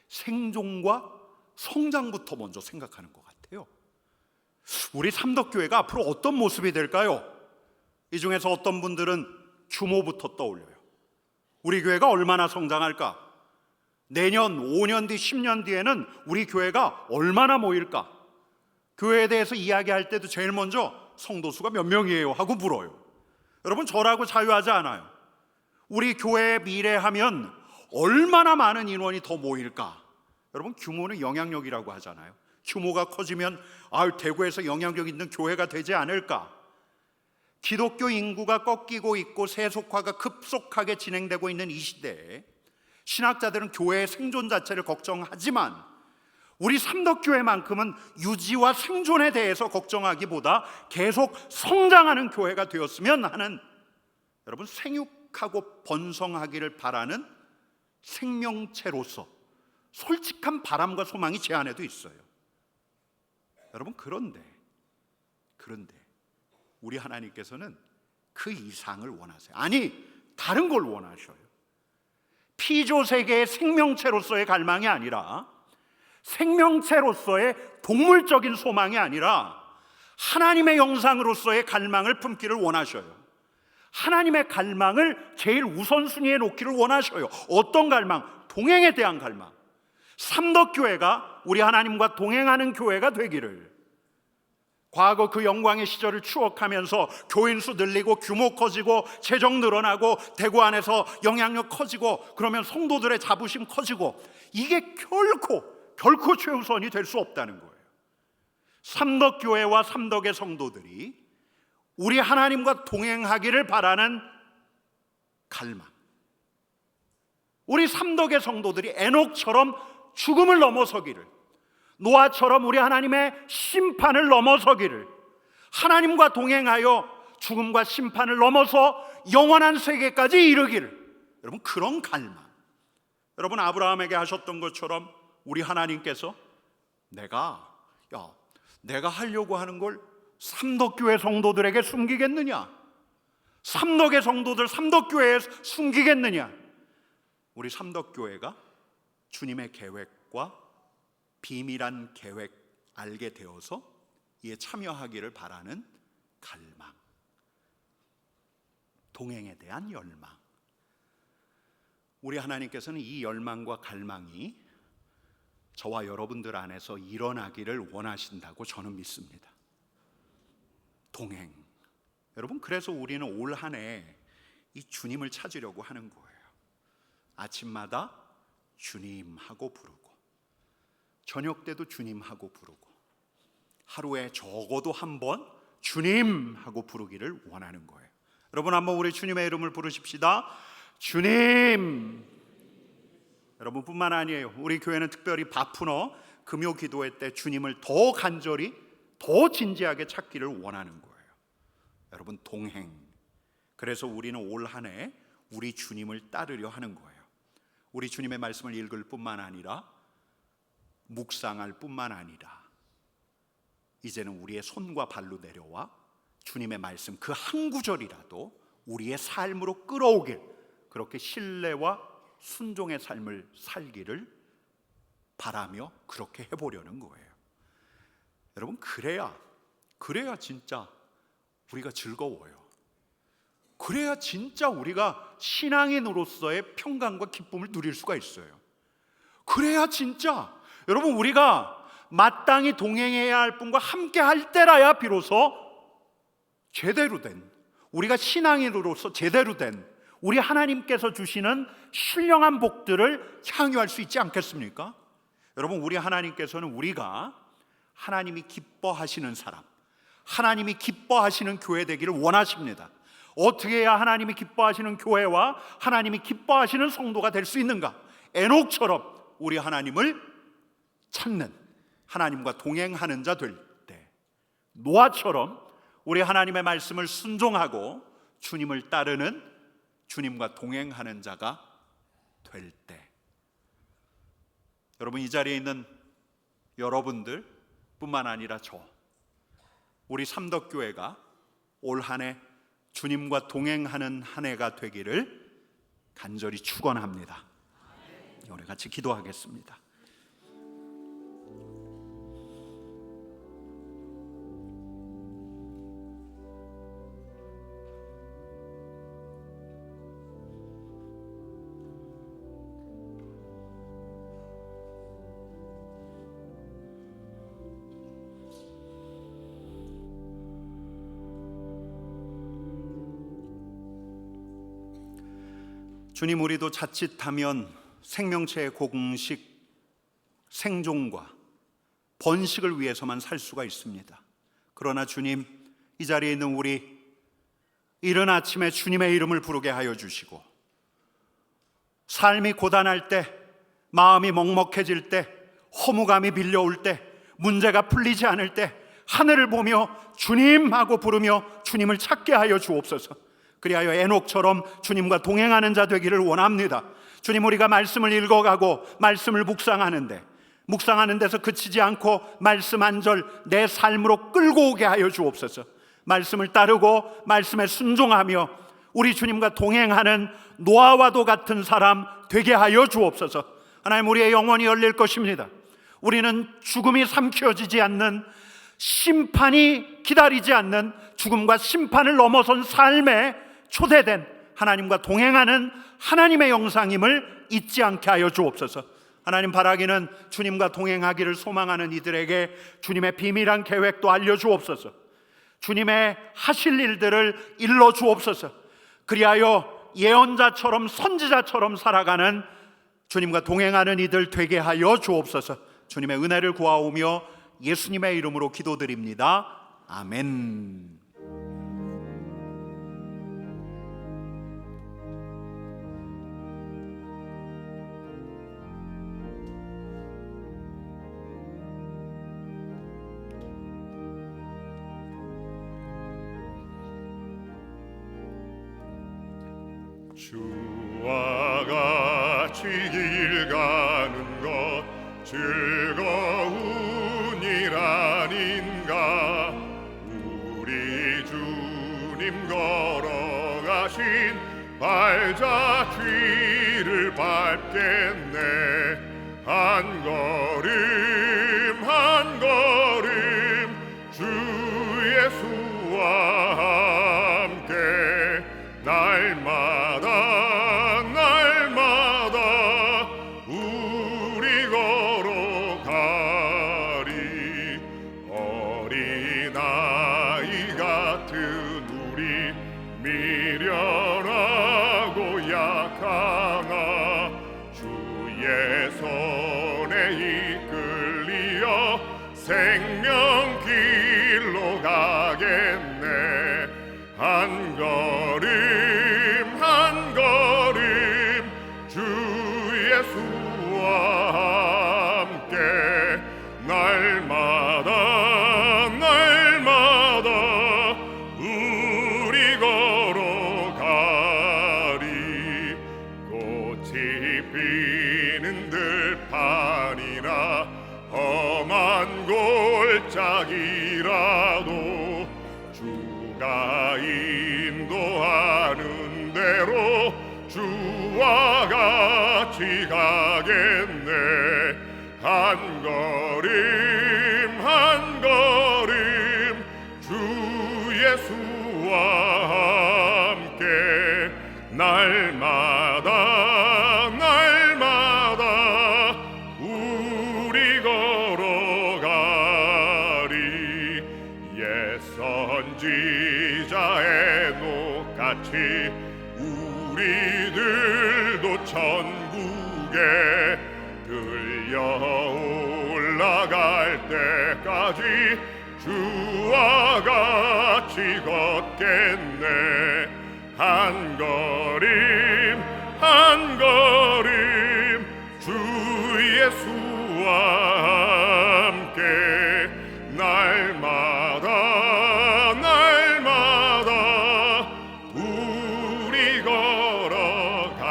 생존과 성장부터 먼저 생각하는 것 같아요. 우리 삼덕교회가 앞으로 어떤 모습이 될까요? 이 중에서 어떤 분들은 규모부터 떠올려요. 우리 교회가 얼마나 성장할까? 내년 5년 뒤 10년 뒤에는 우리 교회가 얼마나 모일까? 교회에 대해서 이야기할 때도 제일 먼저 성도 수가 몇 명이에요? 하고 물어요. 여러분 저라고 자유하지 않아요. 우리 교회의 미래하면 얼마나 많은 인원이 더 모일까? 여러분 규모는 영향력이라고 하잖아요. 규모가 커지면 대구에서 영향력 있는 교회가 되지 않을까? 기독교 인구가 꺾이고 있고 세속화가 급속하게 진행되고 있는 이 시대에 신학자들은 교회의 생존 자체를 걱정하지만 우리 삼덕교회만큼은 유지와 생존에 대해서 걱정하기보다 계속 성장하는 교회가 되었으면 하는, 여러분 생육하고 번성하기를 바라는 생명체로서 솔직한 바람과 소망이 제 안에도 있어요. 여러분 그런데 우리 하나님께서는 그 이상을 원하세요. 아니 다른 걸 원하셔요. 피조세계의 생명체로서의 갈망이 아니라, 생명체로서의 동물적인 소망이 아니라 하나님의 형상으로서의 갈망을 품기를 원하셔요. 하나님의 갈망을 제일 우선순위에 놓기를 원하셔요. 어떤 갈망? 동행에 대한 갈망. 삼덕교회가 우리 하나님과 동행하는 교회가 되기를, 과거 그 영광의 시절을 추억하면서 교인 수 늘리고 규모 커지고 재정 늘어나고 대구 안에서 영향력 커지고 그러면 성도들의 자부심 커지고, 이게 결코 최우선이 될 수 없다는 거예요. 삼덕교회와 삼덕의 성도들이 우리 하나님과 동행하기를 바라는 갈망, 우리 삼덕의 성도들이 에녹처럼 죽음을 넘어서기를, 노아처럼 우리 하나님의 심판을 넘어서기를, 하나님과 동행하여 죽음과 심판을 넘어서 영원한 세계까지 이르기를, 여러분 그런 갈망. 여러분 아브라함에게 하셨던 것처럼 우리 하나님께서 내가 하려고 하는 걸 삼덕교회 성도들에게 숨기겠느냐? 삼덕의 성도들 삼덕교회에 숨기겠느냐? 우리 삼덕교회가 주님의 계획과 비밀한 계획 알게 되어서 이에 참여하기를 바라는 갈망, 동행에 대한 열망. 우리 하나님께서는 이 열망과 갈망이 저와 여러분들 안에서 일어나기를 원하신다고 저는 믿습니다. 동행. 여러분, 그래서 우리는 올 한 해 이 주님을 찾으려고 하는 거예요. 아침마다 주님 하고 부르고, 저녁 때도 주님 하고 부르고, 하루에 적어도 한 번 주님 하고 부르기를 원하는 거예요. 여러분, 한번 우리 주님의 이름을 부르십시다. 주님. 여러분뿐만 아니에요. 우리 교회는 특별히 바푸너 금요 기도회 때 주님을 더 간절히, 더 진지하게 찾기를 원하는 거예요. 여러분, 동행. 그래서 우리는 올 한 해 우리 주님을 따르려 하는 거예요. 우리 주님의 말씀을 읽을 뿐만 아니라, 묵상할 뿐만 아니라, 이제는 우리의 손과 발로 내려와 주님의 말씀 그 한 구절이라도 우리의 삶으로 끌어오길, 그렇게 신뢰와 순종의 삶을 살기를 바라며 그렇게 해보려는 거예요. 여러분, 그래야 진짜 우리가 즐거워요. 그래야 진짜 우리가 신앙인으로서의 평강과 기쁨을 누릴 수가 있어요. 그래야 진짜 여러분, 우리가 마땅히 동행해야 할 분과 함께 할 때라야 비로소 제대로 된, 우리가 신앙인으로서 제대로 된 우리 하나님께서 주시는 신령한 복들을 향유할 수 있지 않겠습니까? 여러분, 우리 하나님께서는 우리가 하나님이 기뻐하시는 사람, 하나님이 기뻐하시는 교회 되기를 원하십니다. 어떻게 해야 하나님이 기뻐하시는 교회와 하나님이 기뻐하시는 성도가 될 수 있는가? 에녹처럼 우리 하나님을 찾는, 하나님과 동행하는 자 될 때, 노아처럼 우리 하나님의 말씀을 순종하고 주님을 따르는, 주님과 동행하는 자가 될 때, 여러분, 이 자리에 있는 여러분들 뿐만 아니라 우리 삼덕교회가 올 한 해 주님과 동행하는 한 해가 되기를 간절히 축원합니다. 우리 같이 기도하겠습니다. 주님, 우리도 자칫하면 생명체의 공식, 생존과 번식을 위해서만 살 수가 있습니다. 그러나 주님, 이 자리에 있는 우리 이른 아침에 주님의 이름을 부르게 하여 주시고, 삶이 고단할 때, 마음이 먹먹해질 때, 허무감이 밀려올 때, 문제가 풀리지 않을 때 하늘을 보며 주님 하고 부르며 주님을 찾게 하여 주옵소서. 그리하여 에녹처럼 주님과 동행하는 자 되기를 원합니다. 주님, 우리가 말씀을 읽어가고 말씀을 묵상하는 데서 그치지 않고 말씀 한 절 내 삶으로 끌고 오게 하여 주옵소서. 말씀을 따르고 말씀에 순종하며 우리 주님과 동행하는 노아와도 같은 사람 되게 하여 주옵소서. 하나님, 우리의 영혼이 열릴 것입니다. 우리는 죽음이 삼켜지지 않는, 심판이 기다리지 않는, 죽음과 심판을 넘어선 삶에 초대된 하나님과 동행하는 하나님의 영상임을 잊지 않게 하여 주옵소서. 하나님, 바라기는 주님과 동행하기를 소망하는 이들에게 주님의 비밀한 계획도 알려주옵소서. 주님의 하실 일들을 일러주옵소서. 그리하여 예언자처럼 선지자처럼 살아가는, 주님과 동행하는 이들 되게 하여 주옵소서. 주님의 은혜를 구하오며 예수님의 이름으로 기도드립니다. 아멘. 주와 같이 길 가는 것 즐거운 일 아닌가. 발자 뒤를 밟겠네. 한 걸음 한 걸음 주 예수와 함께 날마다 날마다 우리 걸어가리. 어린아이 같은 우리 미련하고 약하나 주의 손에 이끌리어 생명길로 가겠네. 한 걸음 한 걸음 주 예수와 함께 날마다 날마다 우리 걸어가리. 꽃이 피는 들판이나 험한 골짜기라도 주가 인도하는 대로 주와 같이 가겠네. 한 걸음 한 걸음 주 예수와 함께 날마다 날마다 우리 걸어가리. 옛 선지자 에녹같이 우리들도 천국에 들려 올라갈 때까지 주와 같이 걷겠네. 한 걸음 한 걸음 주 예수와 함께 날마다 날마다 우리 걸어가리.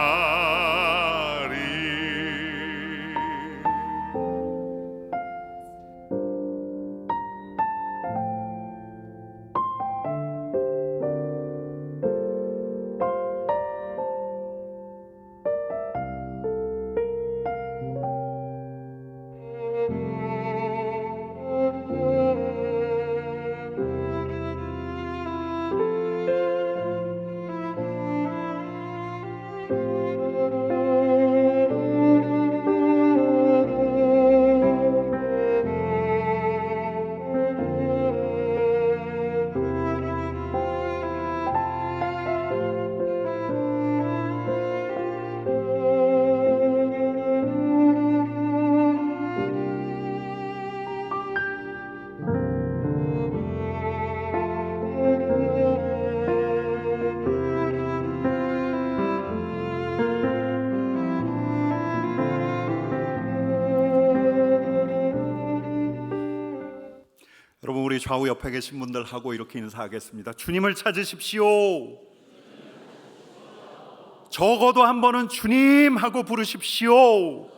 여러분, 우리 좌우 옆에 계신 분들하고 이렇게 인사하겠습니다. 주님을 찾으십시오. 적어도 한 번은 주님 하고 부르십시오.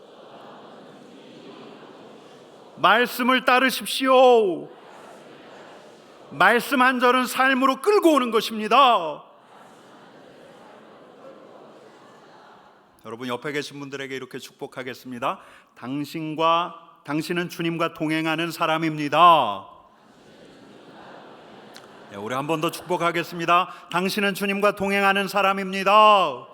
말씀을 따르십시오. 말씀 한 절은 삶으로 끌고 오는 것입니다. 여러분, 옆에 계신 분들에게 이렇게 축복하겠습니다. 당신은 주님과 동행하는 사람입니다. 네, 우리 한 번 더 축복하겠습니다. 당신은 주님과 동행하는 사람입니다.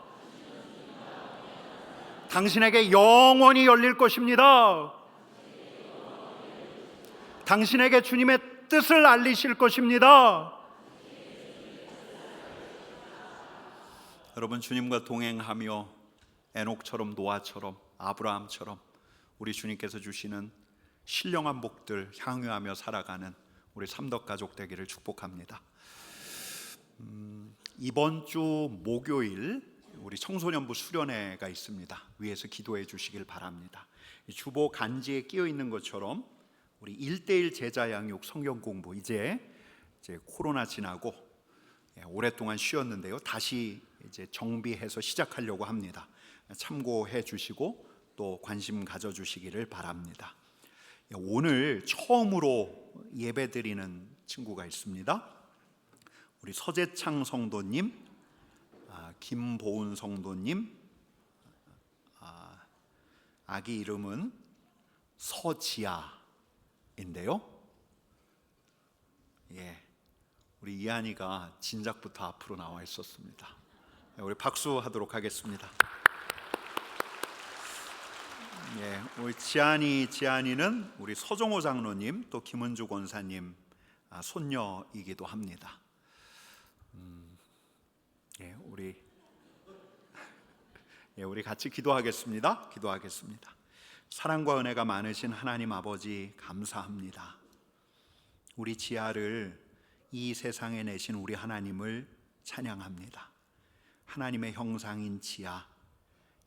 당신에게 영원히 열릴 것입니다. 당신에게 주님의 뜻을 알리실 것입니다. 여러분, 주님과 동행하며 에녹처럼, 노아처럼, 아브라함처럼 우리 주님께서 주시는 신령한 복들 향유하며 살아가는 우리 삼덕 가족 되기를 축복합니다. 이번 주 목요일 우리 청소년부 수련회가 있습니다. 위에서 기도해 주시길 바랍니다. 주보 간지에 끼어 있는 것처럼 우리 1:1 제자 양육 성경 공부 이제 코로나 지나고 오랫동안 쉬었는데요. 다시 이제 정비해서 시작하려고 합니다. 참고해 주시고 또 관심 가져 주시기를 바랍니다. 오늘 처음으로 예배드리는 친구가 있습니다. 우리 서재창 성도님, 김보은 성도님, 아기 이름은 서지아인데요. 우리 이한이가 진작부터 앞으로 나와 있었습니다. 우리 박수하도록 하겠습니다. 우리 지안이는 우리 서종호 장로님 또 김은주 권사님 손녀이기도 합니다. 우리 같이 기도하겠습니다. 사랑과 은혜가 많으신 하나님 아버지 감사합니다. 우리 지아를 이 세상에 내신 우리 하나님을 찬양합니다. 하나님의 형상인 지아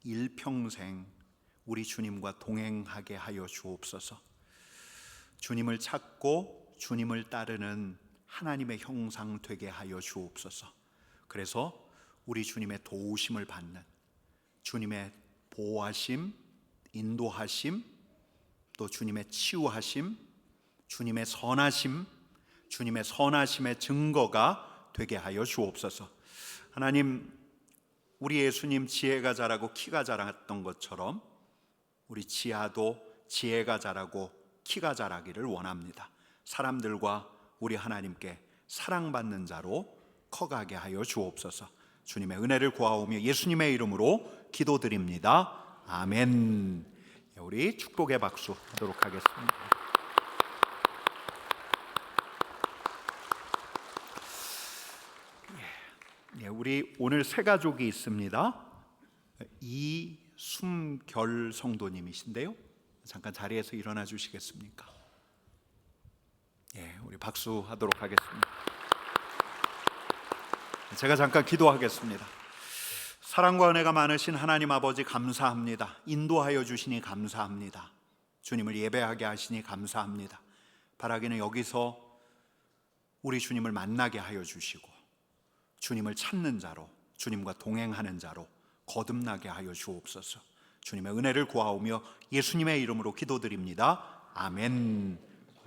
일평생 우리 주님과 동행하게 하여 주옵소서. 주님을 찾고 주님을 따르는 하나님의 형상 되게 하여 주옵소서. 그래서 우리 주님의 도우심을 받는, 주님의 보호하심, 인도하심, 또 주님의 치유하심, 주님의 선하심, 주님의 선하심의 증거가 되게 하여 주옵소서. 하나님, 우리 예수님 지혜가 자라고 키가 자랐던 것처럼 우리 지아도 지혜가 자라고 키가 자라기를 원합니다. 사람들과 우리 하나님께 사랑받는 자로 커가게 하여 주옵소서. 주님의 은혜를 구하오며 예수님의 이름으로 기도드립니다. 아멘. 우리 축복의 박수 하도록 하겠습니다. 우리 오늘 새 가족이 있습니다. 이숨결 성도님이신데요. 잠깐 자리에서 일어나 주시겠습니까? 우리 박수하도록 하겠습니다. 제가 잠깐 기도하겠습니다. 사랑과 은혜가 많으신 하나님 아버지 감사합니다. 인도하여 주시니 감사합니다. 주님을 예배하게 하시니 감사합니다. 바라기는 여기서 우리 주님을 만나게 하여 주시고 주님을 찾는 자로, 주님과 동행하는 자로 거듭나게 하여 주옵소서. 주님의 은혜를 구하오며 예수님의 이름으로 기도드립니다. 아멘.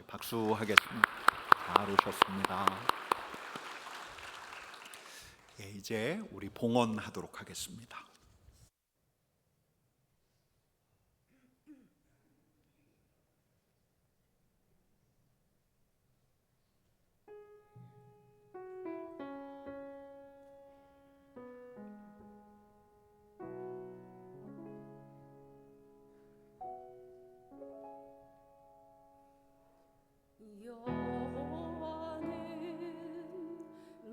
박수하겠습니다. 잘 오셨습니다. 이제 우리 봉헌하도록 하겠습니다. 여호와는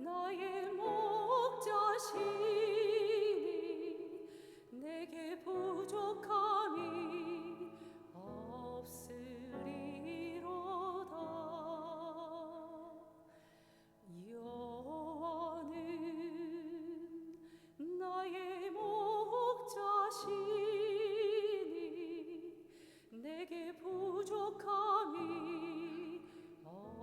나의 목자시니 내게 부족함이 없으리로다. 여호와는 나의 목자시니 내게 부족함이 없으리로다.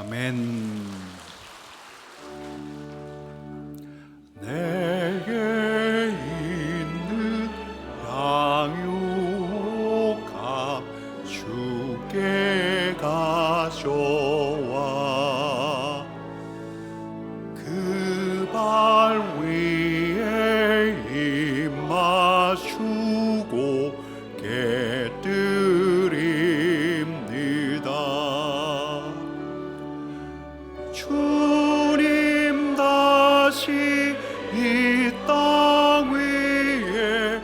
아멘. 내게 있는 양육아 주께 가져와 그 발 위에 입 맞추고 깨뜨립니다. 주님 다시 이 땅 위에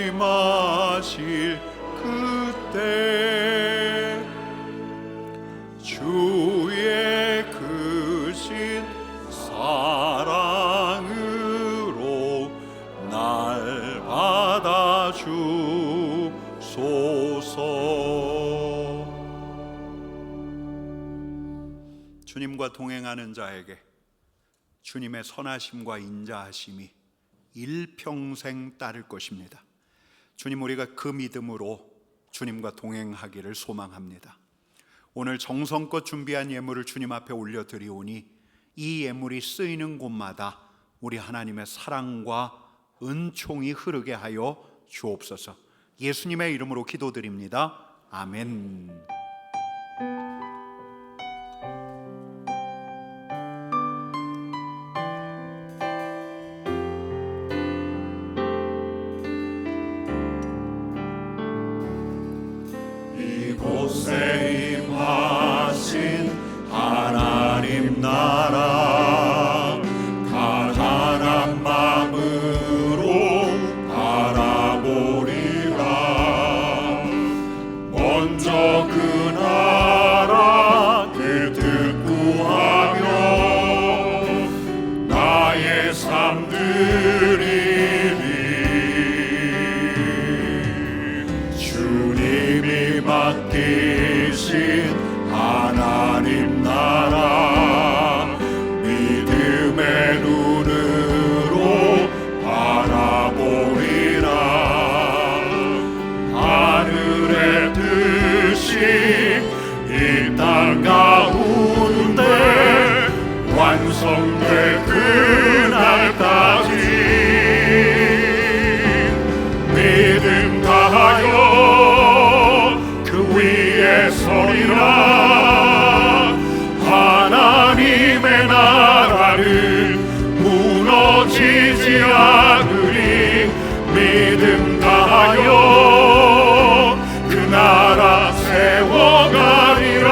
임하실 그때 주의 크신 사랑으로 날 받아주소서. 주님과 동행하는 자에게 주님의 선하심과 인자하심이 일평생 따를 것입니다. 주님, 우리가 그 믿음으로 주님과 동행하기를 소망합니다. 오늘 정성껏 준비한 예물을 주님 앞에 올려드리오니 이 예물이 쓰이는 곳마다 우리 하나님의 사랑과 은총이 흐르게 하여 주옵소서. 예수님의 이름으로 기도드립니다. 아멘. 이곳에 임하신 하나님 나라 가난한 마음으로 바라보리라. 먼저 그 나라 그 뜻 구하며 나의 삶 드리리. 주님이 맡기신 하나님 나라 믿음의 눈으로 바라보리라. 하늘의 뜻이 이 땅 가운데 완성될 그날까지 믿음 다하여 그 위에 서리라. 하나님의 나라는 무너지지 않으리. 믿음 다하여 그 나라 세워가리라.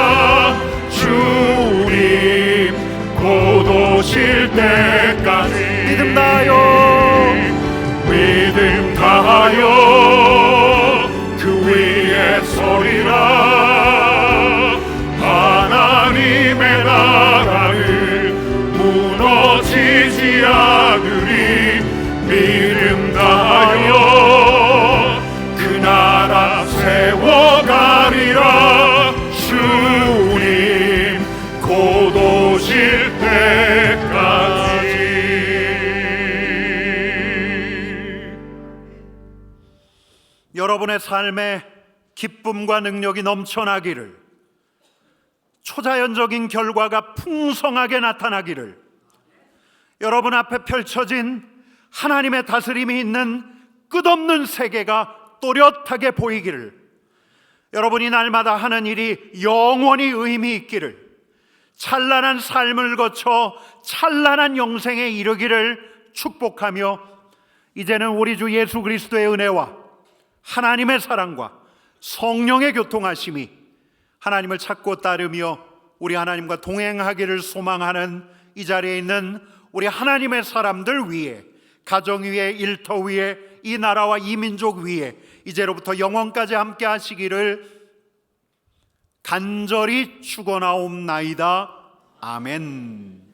주님 곧 오실 때까지 믿음 다하여 믿음 다하여 그 위에 서리라. 하나님의 나라는 무너지지 않으리. 믿음 다하여 그 나라 세워가리라. 주님 곧 오실 때까지. 여러분의 삶에 기쁨과 능력이 넘쳐나기를, 초자연적인 결과가 풍성하게 나타나기를, 여러분 앞에 펼쳐진 하나님의 다스림이 있는 끝없는 세계가 또렷하게 보이기를, 여러분이 날마다 하는 일이 영원히 의미 있기를, 찬란한 삶을 거쳐 찬란한 영생에 이르기를 축복하며, 이제는 우리 주 예수 그리스도의 은혜와 하나님의 사랑과 성령의 교통하심이 하나님을 찾고 따르며 우리 하나님과 동행하기를 소망하는 이 자리에 있는 우리 하나님의 사람들 위에, 가정 위에, 일터 위에, 이 나라와 이 민족 위에 이제로부터 영원까지 함께 하시기를 간절히 축원하옵나이다. 아멘.